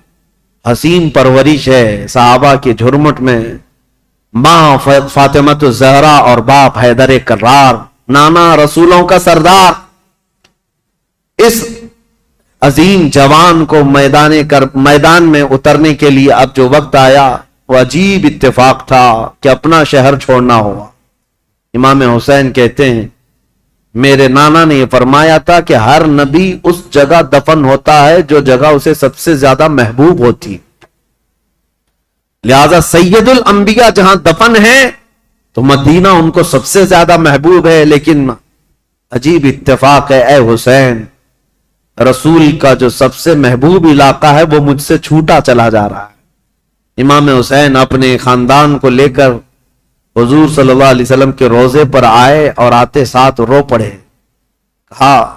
حسین پرورش ہے صحابہ کے جھرمٹ میں. ماں فاطمہ الزہرا اور باپ حیدر کرار, نانا رسولوں کا سردار. اس عظیم جوان کو میدان میں اترنے کے لیے اب جو وقت آیا وہ عجیب اتفاق تھا کہ اپنا شہر چھوڑنا ہوا. امام حسین کہتے ہیں میرے نانا نے یہ فرمایا تھا کہ ہر نبی اس جگہ دفن ہوتا ہے جو جگہ اسے سب سے زیادہ محبوب ہوتی, لہذا سید الانبیاء جہاں دفن ہے تو مدینہ ان کو سب سے زیادہ محبوب ہے. لیکن عجیب اتفاق ہے اے حسین, رسول کا جو سب سے محبوب علاقہ ہے وہ مجھ سے چھوٹا چلا جا رہا ہے. امام حسین اپنے خاندان کو لے کر حضور صلی اللہ علیہ وسلم کے روضے پر آئے اور آتے ساتھ رو پڑے. کہا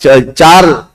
4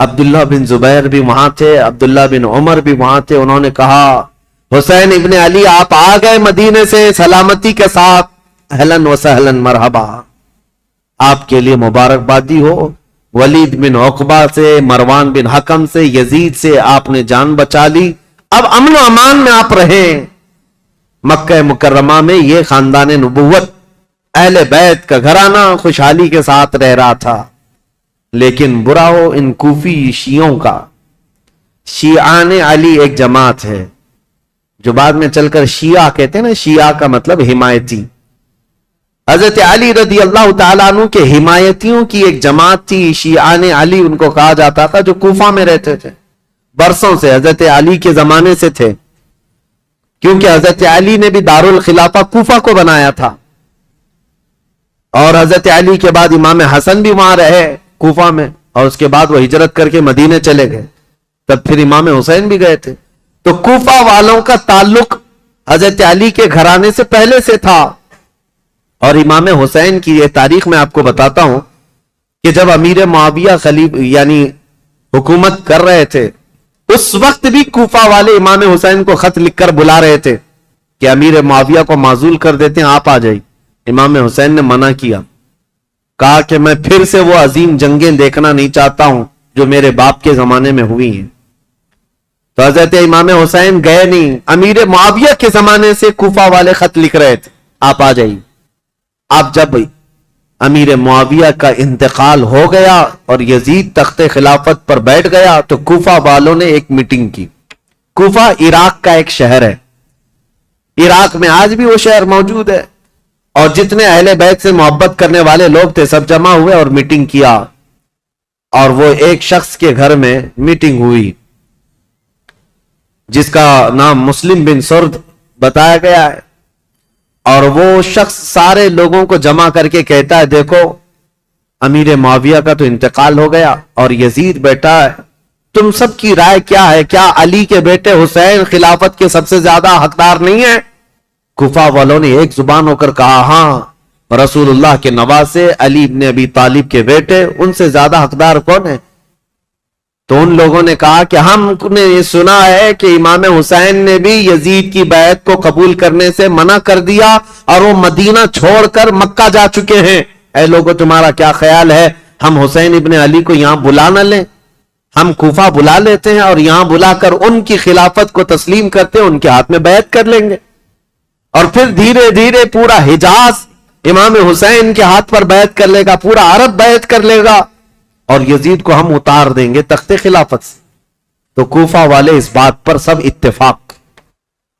عبداللہ بن زبیر بھی وہاں تھے، عبداللہ بن عمر بھی وہاں تھے. انہوں نے کہا حسین ابن علی آپ آ گئے مدینے سے سلامتی کے ساتھ، اہلاً و سہلاً مرحبا، آپ کے لیے مبارکبادی ہو. ولید بن عقبہ سے، مروان بن حکم سے، یزید سے آپ نے جان بچا لی، اب امن و امان میں آپ رہیں. مکہ مکرمہ میں یہ خاندان نبوت، اہل بیت کا گھرانہ خوشحالی کے ساتھ رہ رہا تھا. لیکن برا ہو ان کوفی شیعوں کا. شیعان علی ایک جماعت ہے جو بعد میں چل کر شیعہ کہتے ہیں نا، شیعہ کا مطلب حمایتی. حضرت علی رضی اللہ تعالیٰ عنہ کے حمایتیوں کی ایک جماعت تھی، شیعان علی ان کو کہا جاتا تھا، جو کوفہ میں رہتے تھے، برسوں سے حضرت علی کے زمانے سے تھے، کیونکہ حضرت علی نے بھی دارالخلافہ کوفہ کو بنایا تھا. اور حضرت علی کے بعد امام حسن بھی وہاں رہے کوفہ میں، اور اس کے بعد وہ ہجرت کر کے مدینے چلے گئے، تب پھر امام حسین بھی گئے تھے. تو کوفہ والوں کا تعلق حضرت علی کے گھرانے سے پہلے سے تھا. اور امام حسین کی یہ تاریخ میں آپ کو بتاتا ہوں کہ جب امیر معاویہ یعنی حکومت کر رہے تھے، اس وقت بھی کوفہ والے امام حسین کو خط لکھ کر بلا رہے تھے کہ امیر معاویہ کو معزول کر دیتے ہیں، آپ آ جائیے. امام حسین نے منع کیا، کہا کہ میں پھر سے وہ عظیم جنگیں دیکھنا نہیں چاہتا ہوں جو میرے باپ کے زمانے میں ہوئی ہیں. تو حضرت امام حسین گئے نہیں. امیر معاویہ کے زمانے سے کوفہ والے خط لکھ رہے تھے، آپ آ جائیے. آپ جب امیر معاویہ کا انتقال ہو گیا اور یزید تخت خلافت پر بیٹھ گیا تو کوفہ والوں نے ایک میٹنگ کی. کوفہ عراق کا ایک شہر ہے، عراق میں آج بھی وہ شہر موجود ہے، اور جتنے اہل بیت سے محبت کرنے والے لوگ تھے سب جمع ہوئے اور میٹنگ کیا. اور وہ ایک شخص کے گھر میں میٹنگ ہوئی جس کا نام مسلم بن سرد بتایا گیا ہے. اور وہ شخص سارے لوگوں کو جمع کر کے کہتا ہے، دیکھو امیر معاویہ کا تو انتقال ہو گیا اور یزید بیٹا ہے، تم سب کی رائے کیا ہے؟ کیا علی کے بیٹے حسین خلافت کے سب سے زیادہ حقدار نہیں ہیں؟ کوفہ والوں نے ایک زبان ہو کر کہا، ہاں، رسول اللہ کے نواسے علی ابن ابی طالب کے بیٹے، ان سے زیادہ حقدار کون ہے؟ تو ان لوگوں نے کہا کہ ہم نے یہ سنا ہے کہ امام حسین نے بھی یزید کی بیعت کو قبول کرنے سے منع کر دیا اور وہ مدینہ چھوڑ کر مکہ جا چکے ہیں. اے لوگوں، تمہارا کیا خیال ہے؟ ہم حسین ابن علی کو یہاں بلا نہ لیں؟ ہم کوفہ بلا لیتے ہیں اور یہاں بلا کر ان کی خلافت کو تسلیم کرتے ہیں، ان کے ہاتھ میں بیعت کر لیں گے، اور پھر دھیرے دھیرے پورا حجاز امام حسین کے ہاتھ پر بیعت کر لے گا، پورا عرب بیعت کر لے گا، اور یزید کو ہم اتار دیں گے تخت خلافت سے. تو کوفہ والے اس بات پر سب اتفاق،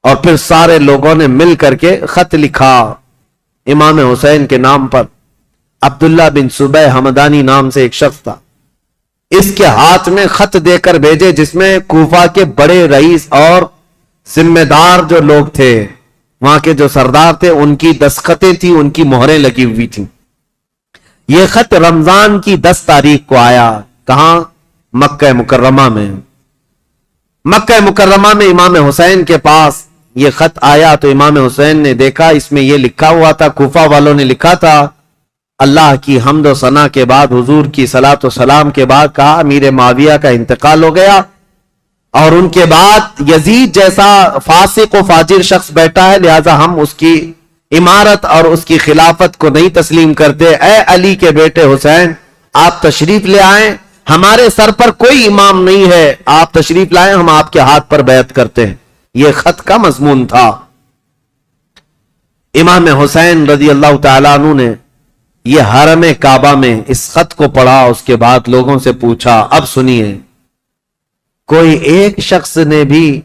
اور پھر سارے لوگوں نے مل کر کے خط لکھا امام حسین کے نام پر. عبداللہ بن صبح حمدانی نام سے ایک شخص تھا، اس کے ہاتھ میں خط دے کر بھیجے جس میں کوفہ کے بڑے رئیس اور ذمہ دار جو لوگ تھے، وہاں کے جو سردار تھے، ان کی دستخطیں تھیں، ان کی مہریں لگی ہوئی تھیں. یہ خط رمضان کی 10 تاریخ کو آیا. کہاں؟ مکہ مکرمہ میں. مکہ مکرمہ میں امام حسین کے پاس یہ خط آیا تو امام حسین نے دیکھا، اس میں یہ لکھا ہوا تھا، کوفہ والوں نے لکھا تھا، اللہ کی حمد و ثنا کے بعد، حضور کی صلاۃ و سلام کے بعد کہا امیر معاویہ کا انتقال ہو گیا، اور ان کے بعد یزید جیسا فاسق و فاجر شخص بیٹھا ہے، لہذا ہم اس کی امارت اور اس کی خلافت کو نہیں تسلیم کرتے. اے علی کے بیٹے حسین، آپ تشریف لے آئیں، ہمارے سر پر کوئی امام نہیں ہے، آپ تشریف لائیں، ہم آپ کے ہاتھ پر بیعت کرتے ہیں. یہ خط کا مضمون تھا. امام حسین رضی اللہ تعالیٰ عنہ نے یہ حرم کعبہ میں اس خط کو پڑھا، اس کے بعد لوگوں سے پوچھا. اب سنیے، کوئی ایک شخص نے بھی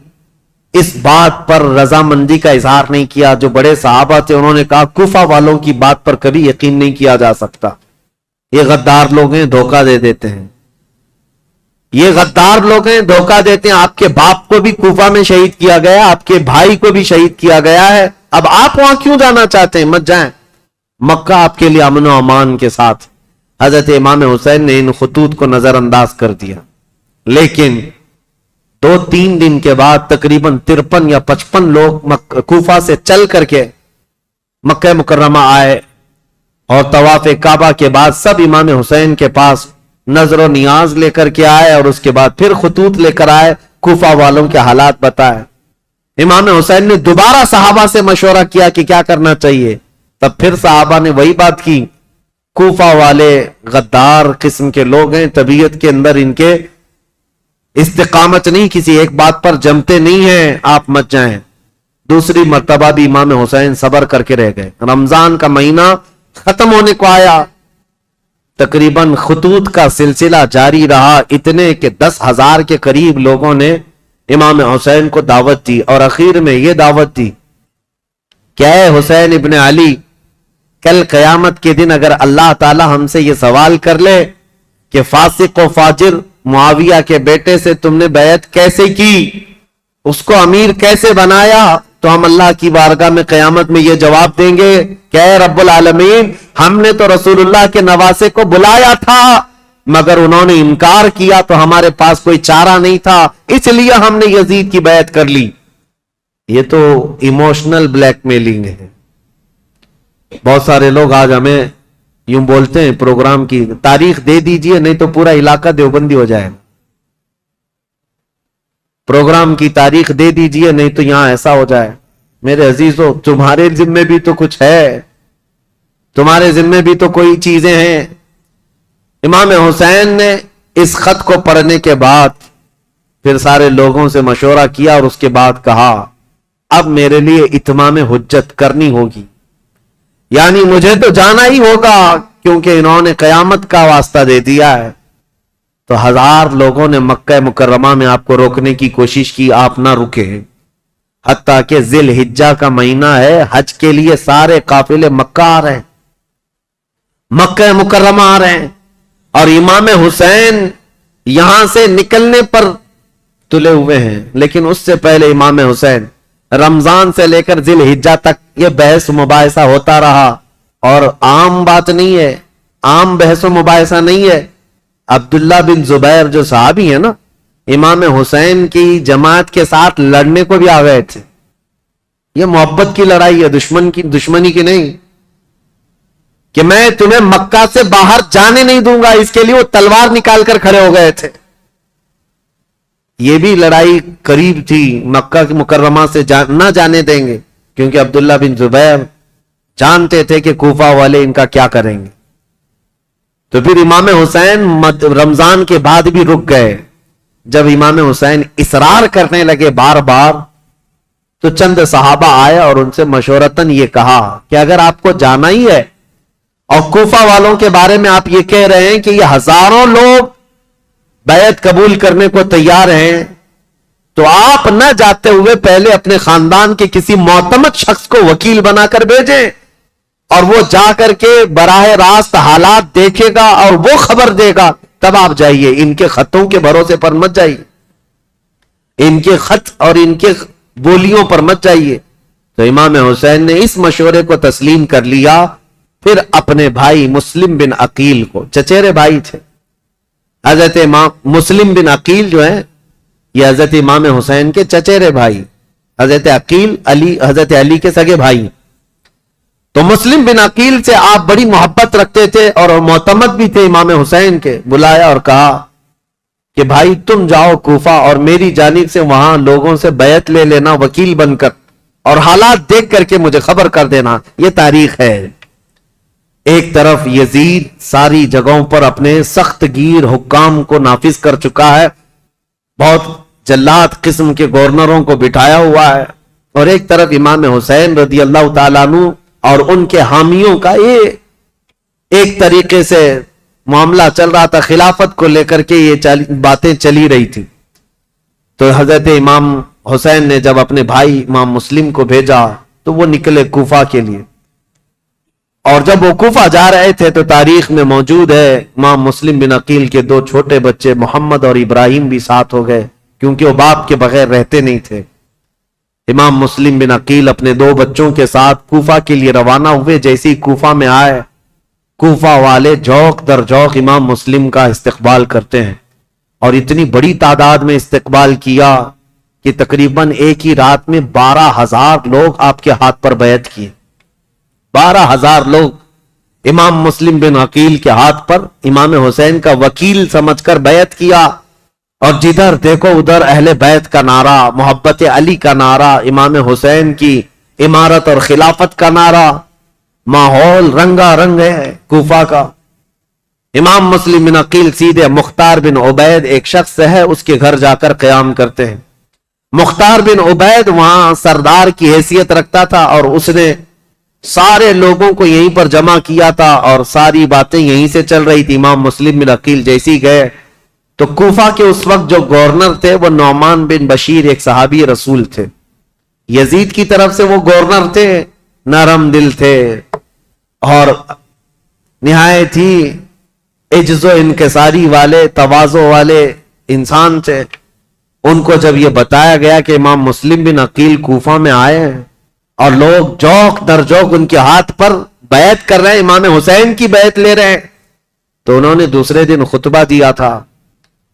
اس بات پر رضامندی کا اظہار نہیں کیا. جو بڑے صحابہ تھے انہوں نے کہا کوفہ والوں کی بات پر کبھی یقین نہیں کیا جا سکتا، یہ غدار لوگ ہیں، دھوکہ دے دیتے ہیں، یہ غدار لوگ ہیں، دھوکہ دیتے ہیں. آپ کے باپ کو بھی کوفہ میں شہید کیا گیا، آپ کے بھائی کو بھی شہید کیا گیا ہے، اب آپ وہاں کیوں جانا چاہتے ہیں؟ مت جائیں، مکہ آپ کے لیے امن و امان کے ساتھ. حضرت امام حسین نے ان خطوط کو نظر انداز کر دیا. لیکن 2-3 دن کے بعد تقریباً 53 یا 55 لوگ کوفہ سے چل کر کے مکہ مکرمہ آئے، اور طواف کعبہ کے بعد سب امام حسین کے پاس نظر و نیاز لے کر کے آئے اور اس کے بعد پھر خطوط لے کر آئے، کوفہ والوں کے حالات بتائے۔ امام حسین نے دوبارہ صحابہ سے مشورہ کیا کہ کیا کرنا چاہیے، تب پھر صحابہ نے وہی بات کی، کوفہ والے غدار قسم کے لوگ ہیں، طبیعت کے اندر ان کے استقامت نہیں، کسی ایک بات پر جمتے نہیں ہیں، آپ مت جائیں۔ دوسری مرتبہ بھی امام حسین صبر کر کے رہ گئے۔ رمضان کا مہینہ ختم ہونے کو آیا، تقریباً خطوط کا سلسلہ جاری رہا، اتنے کہ 10,000 کے قریب لوگوں نے امام حسین کو دعوت دی، اور اخیر میں یہ دعوت دی کہ اے حسین ابن علی، کل قیامت کے دن اگر اللہ تعالی ہم سے یہ سوال کر لے کہ فاسق و فاجر معاویہ کے بیٹے سے تم نے بیعت کیسے کی، اس کو امیر کیسے بنایا، تو ہم اللہ کی بارگاہ میں قیامت میں یہ جواب دیں گے کہ اے رب العالمین، ہم نے تو رسول اللہ کے نواسے کو بلایا تھا مگر انہوں نے انکار کیا، تو ہمارے پاس کوئی چارہ نہیں تھا، اس لیے ہم نے یزید کی بیعت کر لی۔ یہ تو ایموشنل بلیک میلنگ ہے۔ بہت سارے لوگ آج ہمیں یوں بولتے ہیں پروگرام کی تاریخ دے دیجئے نہیں تو پورا علاقہ دیوبندی ہو جائے، پروگرام کی تاریخ دے دیجئے نہیں تو یہاں ایسا ہو جائے۔ میرے عزیزو، تمہارے ذمے بھی تو کچھ ہے، تمہارے ذمے بھی تو کوئی چیزیں ہیں۔ امام حسین نے اس خط کو پڑھنے کے بعد پھر سارے لوگوں سے مشورہ کیا اور اس کے بعد کہا اب میرے لیے اتمام حجت کرنی ہوگی، یعنی مجھے تو جانا ہی ہوگا کیونکہ انہوں نے قیامت کا واسطہ دے دیا ہے۔ تو 1000 لوگوں نے مکہ مکرمہ میں آپ کو روکنے کی کوشش کی، آپ نہ رکے، حتیٰ کہ ذی الحجہ کا مہینہ ہے، حج کے لیے سارے قافلے مکہ آ رہے ہیں، مکہ مکرمہ آ رہے ہیں، اور امام حسین یہاں سے نکلنے پر تلے ہوئے ہیں۔ لیکن اس سے پہلے امام حسین رمضان سے لے کر ذی الحجہ تک یہ بحث مباحثہ ہوتا رہا، اور عام بات نہیں ہے، عام بحث و مباحثہ نہیں ہے۔ عبداللہ بن زبیر جو صحابی ہیں نا، امام حسین کی جماعت کے ساتھ لڑنے کو بھی آ گئے تھے۔ یہ محبت کی لڑائی ہے، دشمنی کی نہیں، کہ میں تمہیں مکہ سے باہر جانے نہیں دوں گا، اس کے لیے وہ تلوار نکال کر کھڑے ہو گئے تھے۔ یہ بھی لڑائی قریب تھی، مکہ کی مکرمہ سے نہ جانے دیں گے، کیونکہ عبداللہ بن زبیر جانتے تھے کہ کوفہ والے ان کا کیا کریں گے۔ تو پھر امام حسین رمضان کے بعد بھی رک گئے۔ جب امام حسین اصرار کرنے لگے بار بار، تو چند صحابہ آئے اور ان سے مشورتاً یہ کہا کہ اگر آپ کو جانا ہی ہے اور کوفہ والوں کے بارے میں آپ یہ کہہ رہے ہیں کہ یہ 1000 لوگ بیعت قبول کرنے کو تیار ہیں، تو آپ نہ جاتے ہوئے پہلے اپنے خاندان کے کسی معتمد شخص کو وکیل بنا کر بھیجیں، اور وہ جا کر کے براہ راست حالات دیکھے گا اور وہ خبر دے گا، تب آپ جائیے، ان کے خطوں کے بھروسے پر مت جائیے، ان کے خط اور ان کے بولیوں پر مت جائیے۔ تو امام حسین نے اس مشورے کو تسلیم کر لیا، پھر اپنے بھائی مسلم بن عقیل کو، چچیرے بھائی تھے حضرت امام مسلم بن عقیل جو ہیں، یہ حضرت امام حسین کے چچیرے بھائی، حضرت عقیل حضرت علی کے سگے بھائی۔ تو مسلم بن عقیل سے آپ بڑی محبت رکھتے تھے اور معتمد بھی تھے امام حسین کے، بلایا اور کہا کہ بھائی تم جاؤ کوفہ اور میری جانب سے وہاں لوگوں سے بیعت لے لینا وکیل بن کر، اور حالات دیکھ کر کے مجھے خبر کر دینا۔ یہ تاریخ ہے۔ ایک طرف یزید ساری جگہوں پر اپنے سخت گیر حکام کو نافذ کر چکا ہے، بہت جلاد قسم کے گورنروں کو بٹھایا ہوا ہے، اور ایک طرف امام حسین رضی اللہ تعالیٰ عنہ اور ان کے حامیوں کا یہ ایک طریقے سے معاملہ چل رہا تھا، خلافت کو لے کر کے یہ باتیں چلی رہی تھی۔ تو حضرت امام حسین نے جب اپنے بھائی امام مسلم کو بھیجا تو وہ نکلے کوفہ کے لیے، اور جب وہ کوفہ جا رہے تھے تو تاریخ میں موجود ہے امام مسلم بن عقیل کے 2 چھوٹے بچے محمد اور ابراہیم بھی ساتھ ہو گئے، کیونکہ وہ باپ کے بغیر رہتے نہیں تھے۔ امام مسلم بن عقیل اپنے 2 بچوں کے ساتھ کوفہ کے لیے روانہ ہوئے۔ جیسے ہی کوفہ میں آئے، کوفہ والے جوق در جوق امام مسلم کا استقبال کرتے ہیں، اور اتنی بڑی تعداد میں استقبال کیا کہ تقریباً ایک ہی رات میں 12,000 لوگ آپ کے ہاتھ پر بیعت کیے۔ 12,000 لوگ امام مسلم بن عقیل کے ہاتھ پر امام حسین کا وکیل سمجھ کر بیعت کیا، اور جدھر دیکھو ادھر اہل بیت کا نعرہ، محبت علی کا نعرہ، امام حسین کی امارت اور خلافت کا نعرہ، ماحول رنگا رنگ ہے کوفہ کا۔ امام مسلم بن عقیل سیدھے مختار بن عبید ایک شخص ہے، اس کے گھر جا کر قیام کرتے ہیں۔ مختار بن عبید وہاں سردار کی حیثیت رکھتا تھا، اور اس نے سارے لوگوں کو یہیں پر جمع کیا تھا، اور ساری باتیں یہیں سے چل رہی تھی۔ امام مسلم بن عقیل جیسی گئے تو کوفہ کے اس وقت جو گورنر تھے وہ نعمان بن بشیر ایک صحابی رسول تھے، یزید کی طرف سے وہ گورنر تھے، نرم دل تھے اور نہایت ہی عجز و انکساری والے، تواضع والے انسان تھے۔ ان کو جب یہ بتایا گیا کہ امام مسلم بن عقیل کوفہ میں آئے ہیں اور لوگ جوک در جوک ان کے ہاتھ پر بیعت کر رہے ہیں، امام حسین کی بیعت لے رہے ہیں، تو انہوں نے دوسرے دن خطبہ دیا تھا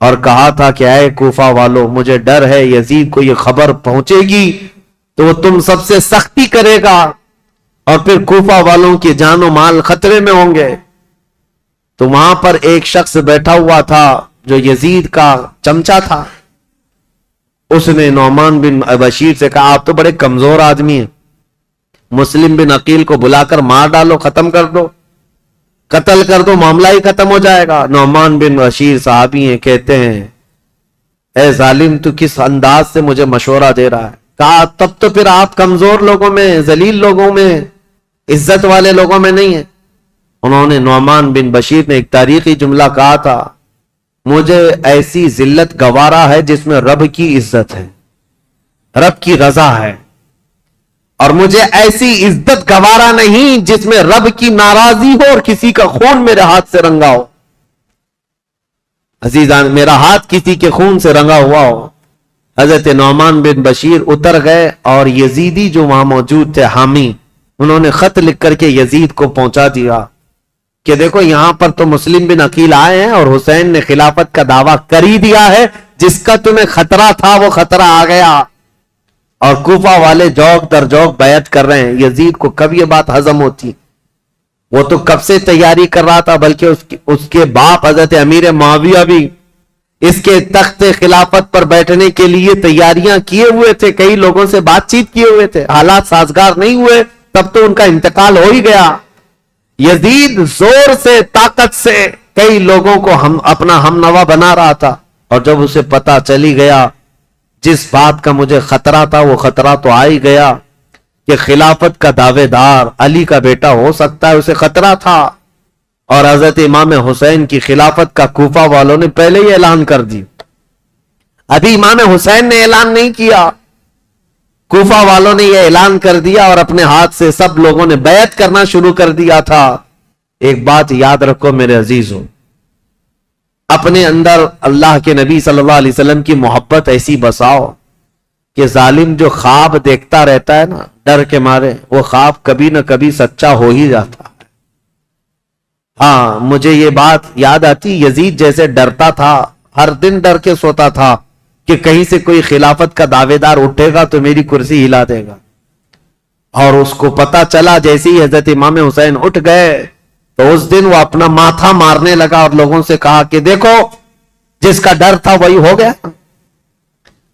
اور کہا تھا کہ اے کوفہ والو، مجھے ڈر ہے یزید کو یہ خبر پہنچے گی تو وہ تم سب سے سختی کرے گا، اور پھر کوفہ والوں کی جان و مال خطرے میں ہوں گے۔ تو وہاں پر ایک شخص بیٹھا ہوا تھا جو یزید کا چمچا تھا، اس نے نعمان بن بشیر سے کہا آپ تو بڑے کمزور آدمی ہیں، مسلم بن عقیل کو بلا کر مار ڈالو، ختم کر دو، قتل کر دو، معاملہ ہی ختم ہو جائے گا۔ نعمان بن بشیر صحابی ہیں، کہتے ہیں اے ظالم تو کس انداز سے مجھے مشورہ دے رہا ہے؟ کہا تب تو پھر آپ کمزور لوگوں میں، ذلیل لوگوں میں، عزت والے لوگوں میں نہیں ہیں۔ انہوں نے نعمان بن بشیر نے ایک تاریخی جملہ کہا تھا، مجھے ایسی ذلت گوارا ہے جس میں رب کی عزت ہے، رب کی رضا ہے، اور مجھے ایسی عزت گوارا نہیں جس میں رب کی ناراضی ہو اور کسی کا خون میرے ہاتھ سے رنگا ہو۔ عزیزان، میرا ہاتھ کسی کے خون سے رنگا ہوا ہو۔ حضرت نعمان بن بشیر اتر گئے اور یزیدی جو وہاں موجود تھے حامی، انہوں نے خط لکھ کر کے یزید کو پہنچا دیا کہ دیکھو یہاں پر تو مسلم بن عقیل آئے ہیں اور حسین نے خلافت کا دعویٰ کر ہی دیا ہے، جس کا تمہیں خطرہ تھا وہ خطرہ آ گیا، اور کوفہ والے جوک در جوک بیعت کر رہے ہیں۔ یزید کو کب یہ بات ہضم ہوتی؟ وہ تو کب سے تیاری کر رہا تھا، بلکہ اس کے باپ حضرت امیر معاویہ بھی اس کے تخت خلافت پر بیٹھنے کے لیے تیاریاں کیے ہوئے تھے، کئی لوگوں سے بات چیت کیے ہوئے تھے، حالات سازگار نہیں ہوئے تب تو ان کا انتقال ہو ہی گیا۔ یزید زور سے، طاقت سے کئی لوگوں کو اپنا ہم نوا بنا رہا تھا، اور جب اسے پتا چلی گیا جس بات کا مجھے خطرہ تھا وہ خطرہ تو آ ہی گیا کہ خلافت کا دعوے دار علی کا بیٹا ہو سکتا ہے، اسے خطرہ تھا، اور حضرت امام حسین کی خلافت کا کوفہ والوں نے پہلے ہی اعلان کر دی۔ ابھی امام حسین نے اعلان نہیں کیا، کوفہ والوں نے یہ اعلان کر دیا، اور اپنے ہاتھ سے سب لوگوں نے بیعت کرنا شروع کر دیا تھا۔ ایک بات یاد رکھو میرے عزیزوں، اپنے اندر اللہ کے نبی صلی اللہ علیہ وسلم کی محبت ایسی بساؤ کہ ظالم جو خواب دیکھتا رہتا ہے نا ڈر کے مارے، وہ خواب کبھی نہ کبھی سچا ہو ہی جاتا ہے۔ ہاں، مجھے یہ بات یاد آتی، یزید جیسے ڈرتا تھا، ہر دن ڈر کے سوتا تھا کہ کہیں سے کوئی خلافت کا دعوے دار اٹھے گا تو میری کرسی ہلا دے گا، اور اس کو پتا چلا جیسے ہی حضرت امام حسین اٹھ گئے تو اس دن وہ اپنا ماتھا مارنے لگا اور لوگوں سے کہا کہ دیکھو جس کا ڈر تھا وہی ہو گیا۔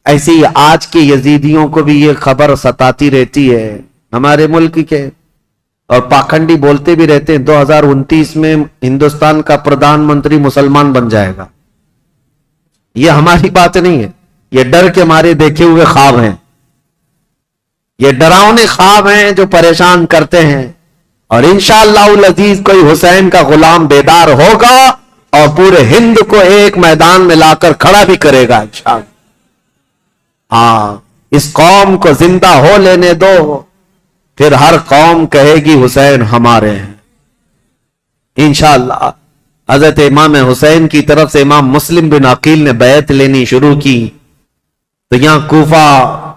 ایسے ہی آج کے یزیدیوں کو بھی یہ خبر ستاتی رہتی ہے ہمارے ملک کے، اور پاکھنڈی بولتے بھی رہتے ہیں 2029 میں ہندوستان کا پردھان منتری مسلمان بن جائے گا۔ یہ ہماری بات نہیں ہے، یہ ڈر کے مارے دیکھے ہوئے خواب ہیں، یہ ڈراؤنے خواب ہیں جو پریشان کرتے ہیں، اور انشاءاللہ العزیز کوئی حسین کا غلام بیدار ہوگا اور پورے ہند کو ایک میدان میں لا کر کھڑا بھی کرے گا انشاءاللہ۔ ہاں، اس قوم کو زندہ ہو لینے دو، پھر ہر قوم کہے گی حسین ہمارے ہیں انشاءاللہ۔ حضرت امام حسین کی طرف سے امام مسلم بن عقیل نے بیعت لینی شروع کی تو یہاں کوفہ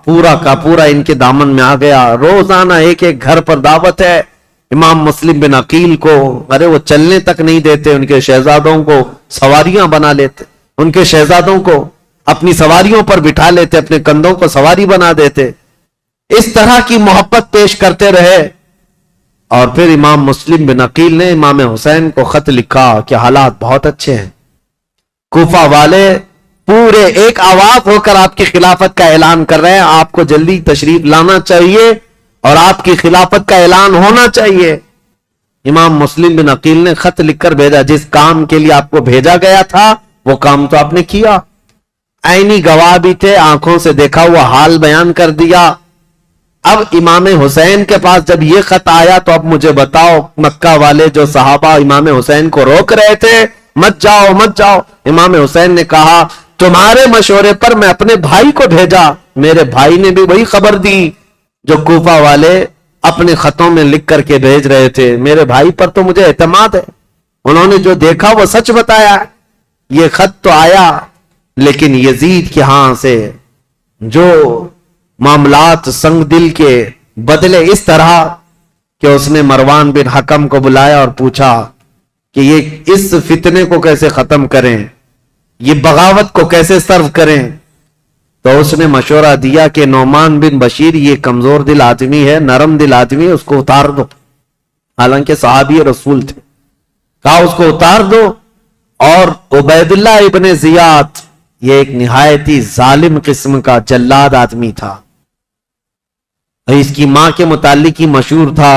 پورا کا پورا ان کے دامن میں آ گیا۔ روزانہ ایک ایک گھر پر دعوت ہے امام مسلم بن عقیل کو، ارے وہ چلنے تک نہیں دیتے، ان کے شہزادوں کو سواریاں بنا لیتے، ان کے شہزادوں کو اپنی سواریوں پر بٹھا لیتے، اپنے کندھوں کو سواری بنا دیتے، اس طرح کی محبت پیش کرتے رہے۔ اور پھر امام مسلم بن عقیل نے امام حسین کو خط لکھا کہ حالات بہت اچھے ہیں، کوفہ والے پورے ایک آواز ہو کر آپ کی خلافت کا اعلان کر رہے ہیں، آپ کو جلدی تشریف لانا چاہیے اور آپ کی خلافت کا اعلان ہونا چاہیے۔ امام مسلم بن عقیل نے خط لکھ کر بھیجا، جس کام کے لیے آپ کو بھیجا گیا تھا وہ کام تو آپ نے کیا، عینی گواہ بھی تھے، آنکھوں سے دیکھا ہوا حال بیان کر دیا۔ اب امام حسین کے پاس جب یہ خط آیا تو اب مجھے بتاؤ، مکہ والے جو صحابہ امام حسین کو روک رہے تھے مت جاؤ مت جاؤ، امام حسین نے کہا تمہارے مشورے پر میں اپنے بھائی کو بھیجا، میرے بھائی نے بھی وہی خبر دی جو کوفہ والے اپنے خطوں میں لکھ کر کے بھیج رہے تھے، میرے بھائی پر تو مجھے اعتماد ہے، انہوں نے جو دیکھا وہ سچ بتایا۔ یہ خط تو آیا لیکن یزید کے ہاں سے جو معاملات سنگ دل کے بدلے اس طرح کہ اس نے مروان بن حکم کو بلایا اور پوچھا کہ یہ اس فتنے کو کیسے ختم کریں، یہ بغاوت کو کیسے سرو کریں۔ تو اس نے مشورہ دیا کہ نعمان بن بشیر یہ کمزور دل آدمی ہے، نرم دل آدمی ہے، اس کو اتار دو، حالانکہ صحابی رسول تھے، کہا اس کو اتار دو۔ اور عبید اللہ ابن زیاد یہ ایک نہایتی ظالم قسم کا جلاد آدمی تھا، اس کی ماں کے متعلق ہی مشہور تھا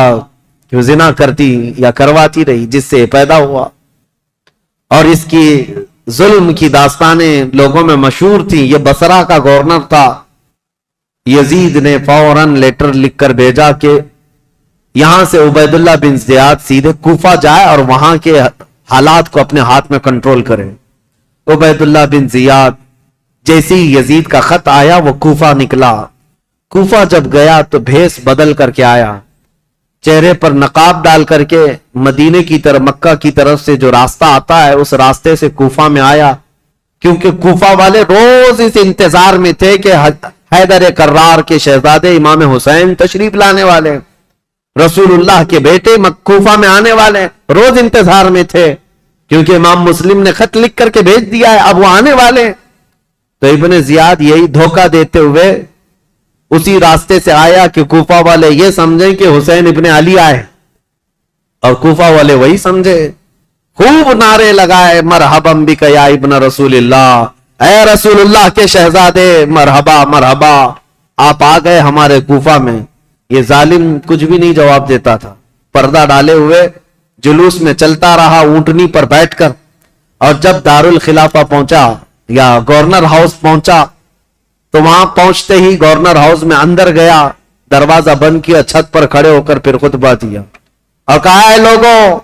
کہ وہ زنا کرتی یا کرواتی رہی جس سے پیدا ہوا، اور اس کی ظلم کی داستانیں لوگوں میں مشہور تھیں۔ یہ بصرہ کا گورنر تھا۔ یزید نے فوراً لیٹر لکھ کر بھیجا کہ یہاں سے عبید اللہ بن زیاد سیدھے کوفہ جائے اور وہاں کے حالات کو اپنے ہاتھ میں کنٹرول کرے۔ عبید اللہ بن زیاد جیسے ہی یزید کا خط آیا وہ کوفہ نکلا۔ کوفہ جب گیا تو بھیس بدل کر کے آیا، چہرے پر نقاب ڈال کر کے مدینے کی طرف، مکہ کی طرف سے جو راستہ آتا ہے اس راستے سے کوفہ میں آیا، کیونکہ کوفہ والے روز اس انتظار میں تھے کہ حیدر کرار کے شہزادے امام حسین تشریف لانے والے، رسول اللہ کے بیٹے کوفہ میں آنے والے، روز انتظار میں تھے کیونکہ امام مسلم نے خط لکھ کر کے بھیج دیا ہے، اب وہ آنے والے۔ تو ابن زیاد یہی دھوکہ دیتے ہوئے اسی راستے سے آیا کہ کوفہ والے یہ سمجھیں کہ حسین ابن علی آئے، اور کوفہ والے وہی سمجھے، خوب نعرے لگائے مرحبا بک یا ابن رسول اللہ، اے رسول اللہ کے شہزادے مرحبا مرحبا، آپ آ گئے ہمارے کوفہ میں۔ یہ ظالم کچھ بھی نہیں جواب دیتا تھا، پردہ ڈالے ہوئے جلوس میں چلتا رہا اونٹنی پر بیٹھ کر، اور جب دارالخلافہ پہنچا یا گورنر ہاؤس پہنچا تو وہاں پہنچتے ہی گورنر ہاؤس میں اندر گیا، دروازہ بند کیا، چھت پر کھڑے ہو کر پھر خطبہ دیا اور کہا ہے لوگوں،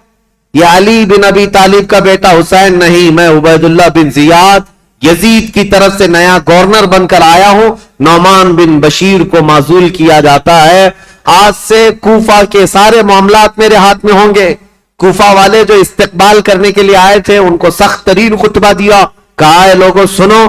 یہ علی بن ابی طالب کا بیٹا حسین نہیں، میں عبید اللہ بن زیاد یزید کی طرف سے نیا گورنر بن کر آیا ہوں، نعمان بن بشیر کو معزول کیا جاتا ہے، آج سے کوفہ کے سارے معاملات میرے ہاتھ میں ہوں گے۔ کوفہ والے جو استقبال کرنے کے لیے آئے تھے ان کو سخت ترین خطبہ دیا، کہا ہے لوگوں سنو،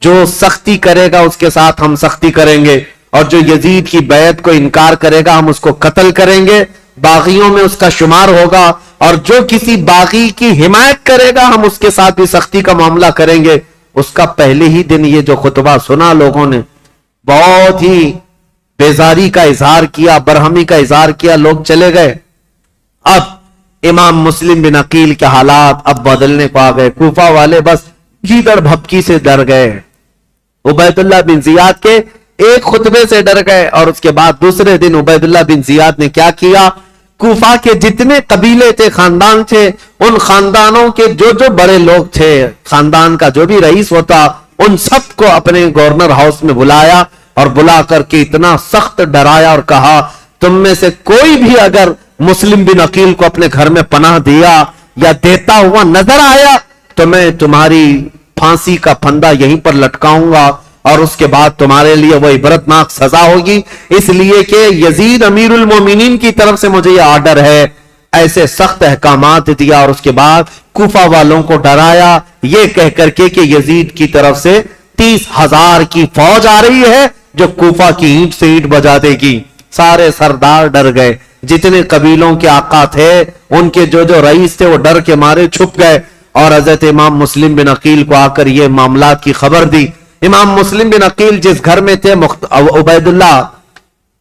جو سختی کرے گا اس کے ساتھ ہم سختی کریں گے، اور جو یزید کی بیعت کو انکار کرے گا ہم اس کو قتل کریں گے، باغیوں میں اس کا شمار ہوگا، اور جو کسی باغی کی حمایت کرے گا ہم اس کے ساتھ بھی سختی کا معاملہ کریں گے۔ اس کا پہلے ہی دن یہ جو خطبہ سنا لوگوں نے بہت ہی بیزاری کا اظہار کیا، برہمی کا اظہار کیا، لوگ چلے گئے۔ اب امام مسلم بن عقیل کے حالات اب بدلنے کو آ گئے، کوفہ والے بس جیدڑ بھپکی سے ڈر گئے، عبید اللہ بن زیاد کے ایک خطبے سے ڈر گئے، اور اس کے بعد دوسرے دن عبید اللہ بن زیاد نے کیا کیا، کوفہ کے جتنے قبیلے تھے، خاندان تھے، ان خاندانوں کے جو جو بڑے لوگ تھے، خاندان کا جو بھی رئیس ہوتا، ان سب کو اپنے گورنر ہاؤس میں بلایا، اور بلا کر کے اتنا سخت ڈرایا اور کہا تم میں سے کوئی بھی اگر مسلم بن عقیل کو اپنے گھر میں پناہ دیا یا دیتا ہوا نظر آیا تو میں تمہاری پھانسی کا پھندا یہیں پر لٹکاؤں گا، اور اس کے بعد تمہارے لیے وہ عبرتناک سزا ہوگی، اس لیے کہ یزید امیر المومنین کی طرف سے مجھے یہ آرڈر ہے۔ ایسے سخت احکامات دیا، اور اس کے بعد کوفہ والوں کو ڈرایا یہ کہہ کر کے کہ یزید کی طرف سے 30,000 کی فوج آ رہی ہے جو کوفہ کی اینٹ سے اینٹ بجا دے گی۔ سارے سردار ڈر گئے، جتنے قبیلوں کے آقا تھے ان کے جو جو رئیس تھے وہ ڈر کے مارے چھپ گئے، اور حضرت امام مسلم بن عقیل کو آ کر یہ معاملات کی خبر دی۔ امام مسلم بن عقیل جس گھر میں تھے عبید اللہ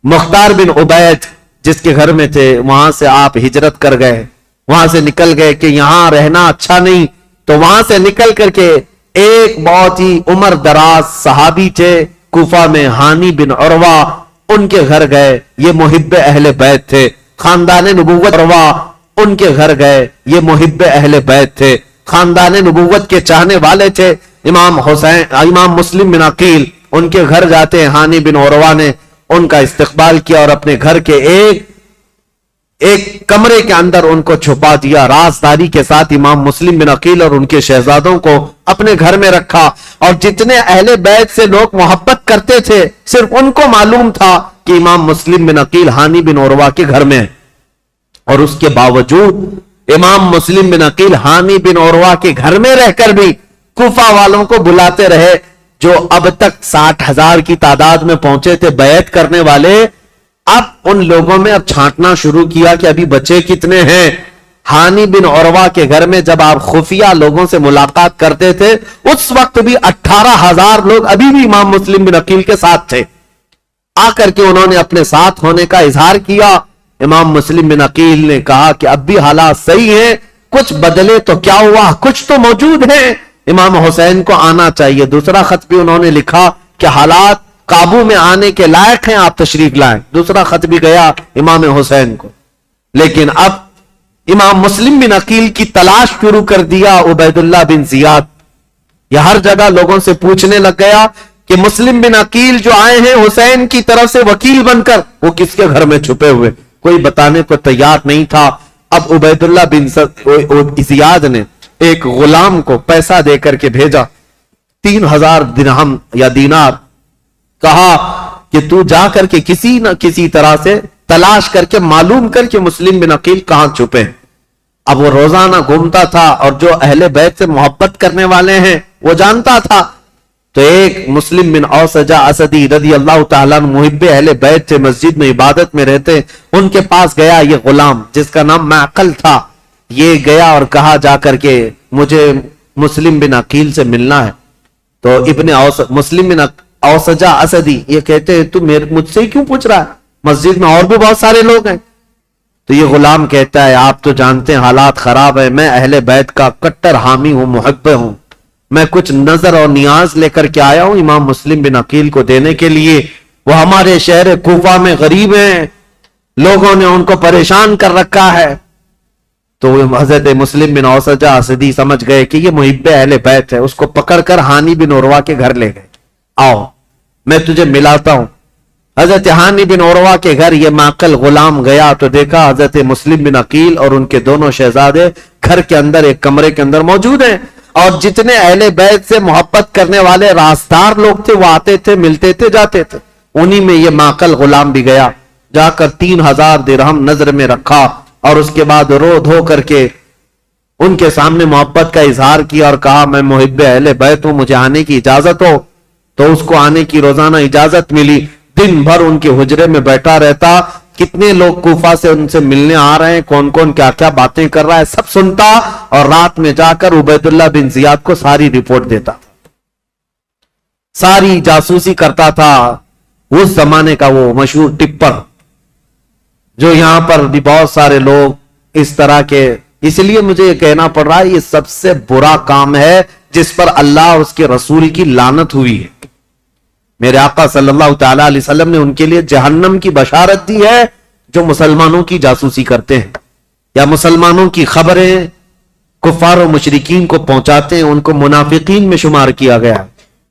مختار بن عبید جس کے گھر میں تھے، وہاں سے آپ ہجرت کر گئے، وہاں سے نکل گئے کہ یہاں رہنا اچھا نہیں، تو وہاں سے نکل کر کے ایک بہت ہی عمر دراز صحابی تھے کوفہ میں، ہانی بن عروہ، ان کے گھر گئے، یہ محب اہل بیت تھے۔ خاندان نبوت عروہ ان کے گھر گئے، یہ محب اہل بیت تھے، خاندان نبوت کے چاہنے والے تھے۔ امام مسلم بن عقیل ان کے گھر جاتے ہیں، ہانی بن عروہ نے ان کا استقبال کیا اور اپنے گھر کے ایک کمرے کے اندر ان کو چھپا دیا، رازداری کے ساتھ امام مسلم بن عقیل اور ان کے شہزادوں کو اپنے گھر میں رکھا، اور جتنے اہل بیت سے لوگ محبت کرتے تھے صرف ان کو معلوم تھا کہ امام مسلم بن عقیل ہانی بن عروہ کے گھر میں ہے، اور اس کے باوجود امام مسلم بن عقیل ہانی بن عروہ کے گھر میں رہ کر بھی کوفہ والوں کو بلاتے رہے، جو اب تک 60,000 کی تعداد میں پہنچے تھے بیعت کرنے والے۔ اب ان لوگوں میں اب چھانٹنا شروع کیا کہ ابھی بچے کتنے ہیں۔ ہانی بن عروہ کے گھر میں جب آپ خفیہ لوگوں سے ملاقات کرتے تھے، اس وقت بھی 18,000 لوگ ابھی بھی امام مسلم بن عقیل کے ساتھ تھے۔ آ کر کے انہوں نے اپنے ساتھ ہونے کا اظہار کیا۔ امام مسلم بن عقیل نے کہا کہ اب بھی حالات صحیح ہیں، کچھ بدلے تو کیا ہوا، کچھ تو موجود ہیں، امام حسین کو آنا چاہیے۔ دوسرا خط بھی انہوں نے لکھا کہ حالات قابو میں آنے کے لائق ہیں، آپ تشریف لائیں۔ دوسرا خط بھی گیا امام حسین کو۔ لیکن اب امام مسلم بن عقیل کی تلاش شروع کر دیا عبید اللہ بن زیاد۔ یہ ہر جگہ لوگوں سے پوچھنے لگ گیا کہ مسلم بن عقیل جو آئے ہیں حسین کی طرف سے وکیل بن کر، وہ کس کے گھر میں چھپے ہوئے، کوئی بتانے کو تیار نہیں تھا۔ اب عبید اللہ بن زیاد نے ایک غلام کو پیسہ دے کر کے بھیجا، 3,000 درہم یا دینار، کہا کہ تو جا کر کے کسی نہ کسی طرح سے تلاش کر کے معلوم کر کے مسلم بن عقیل کہاں چھپے ہیں۔ اب وہ روزانہ گھومتا تھا، اور جو اہل بیت سے محبت کرنے والے ہیں وہ جانتا تھا۔ تو ایک مسلم بن اوسجہ اسدی رضی اللہ تعالیٰ عنہ، محب اہل بیت سے، مسجد میں عبادت میں رہتے، ان کے پاس گیا یہ غلام جس کا نام معقل تھا۔ یہ گیا اور کہا جا کر کے مجھے مسلم بن عقیل سے ملنا ہے۔ تو مسلم بن اوسجہ اسدی یہ کہتے ہیں تو مجھ سے کیوں پوچھ رہا ہے، مسجد میں اور بھی بہت سارے لوگ ہیں۔ تو یہ غلام کہتا ہے آپ تو جانتے ہیں حالات خراب ہیں، میں اہل بیت کا کٹر حامی ہوں، محب ہوں، میں کچھ نظر اور نیاز لے کر کے آیا ہوں امام مسلم بن عقیل کو دینے کے لیے۔ وہ ہمارے شہر کوفہ میں غریب ہیں، لوگوں نے ان کو پریشان کر رکھا ہے۔ تو حضرت مسلم بن اوسجہ اسدی سمجھ گئے کہ یہ محب اہل بیت ہے، اس کو پکڑ کر ہانی بن عروہ کے گھر لے گئے، آؤ میں تجھے ملاتا ہوں۔ حضرت ہانی بن عروہ کے گھر یہ معقل غلام گیا تو دیکھا حضرت مسلم بن عقیل اور ان کے دونوں شہزادے گھر کے اندر ایک کمرے کے اندر موجود ہیں، اور جتنے اہل بیت سے محبت کرنے والے رازدار لوگ تھے وہ آتے تھے، ملتے تھے، جاتے تھے۔ انہی میں یہ معقل غلام بھی گیا، جا کر 3,000 درہم نظر میں رکھا، اور اس کے بعد رو دھو کر کے ان کے سامنے محبت کا اظہار کیا اور کہا میں محب اہل بیت ہوں، مجھے آنے کی اجازت ہو۔ تو اس کو آنے کی روزانہ اجازت ملی، دن بھر ان کے حجرے میں بیٹھا رہتا، کتنے لوگ کوفہ سے ان سے ملنے آ رہے ہیں، کون کون کیا کیا باتیں کر رہا ہے سب سنتا، اور رات میں جا کر عبید اللہ بن زیاد کو ساری رپورٹ دیتا، ساری جاسوسی کرتا تھا۔ اس زمانے کا وہ مشہور ٹپر، جو یہاں پر بھی بہت سارے لوگ اس طرح کے، اس لیے مجھے یہ کہنا پڑ رہا ہے یہ سب سے برا کام ہے جس پر اللہ اور اس کے رسول کی لعنت ہوئی ہے۔ میرے آقا صلی اللہ تعالی علیہ وسلم نے ان کے لیے جہنم کی بشارت دی ہے جو مسلمانوں کی جاسوسی کرتے ہیں یا مسلمانوں کی خبریں کفار و مشرکین کو پہنچاتے ہیں، ان کو منافقین میں شمار کیا گیا ہے۔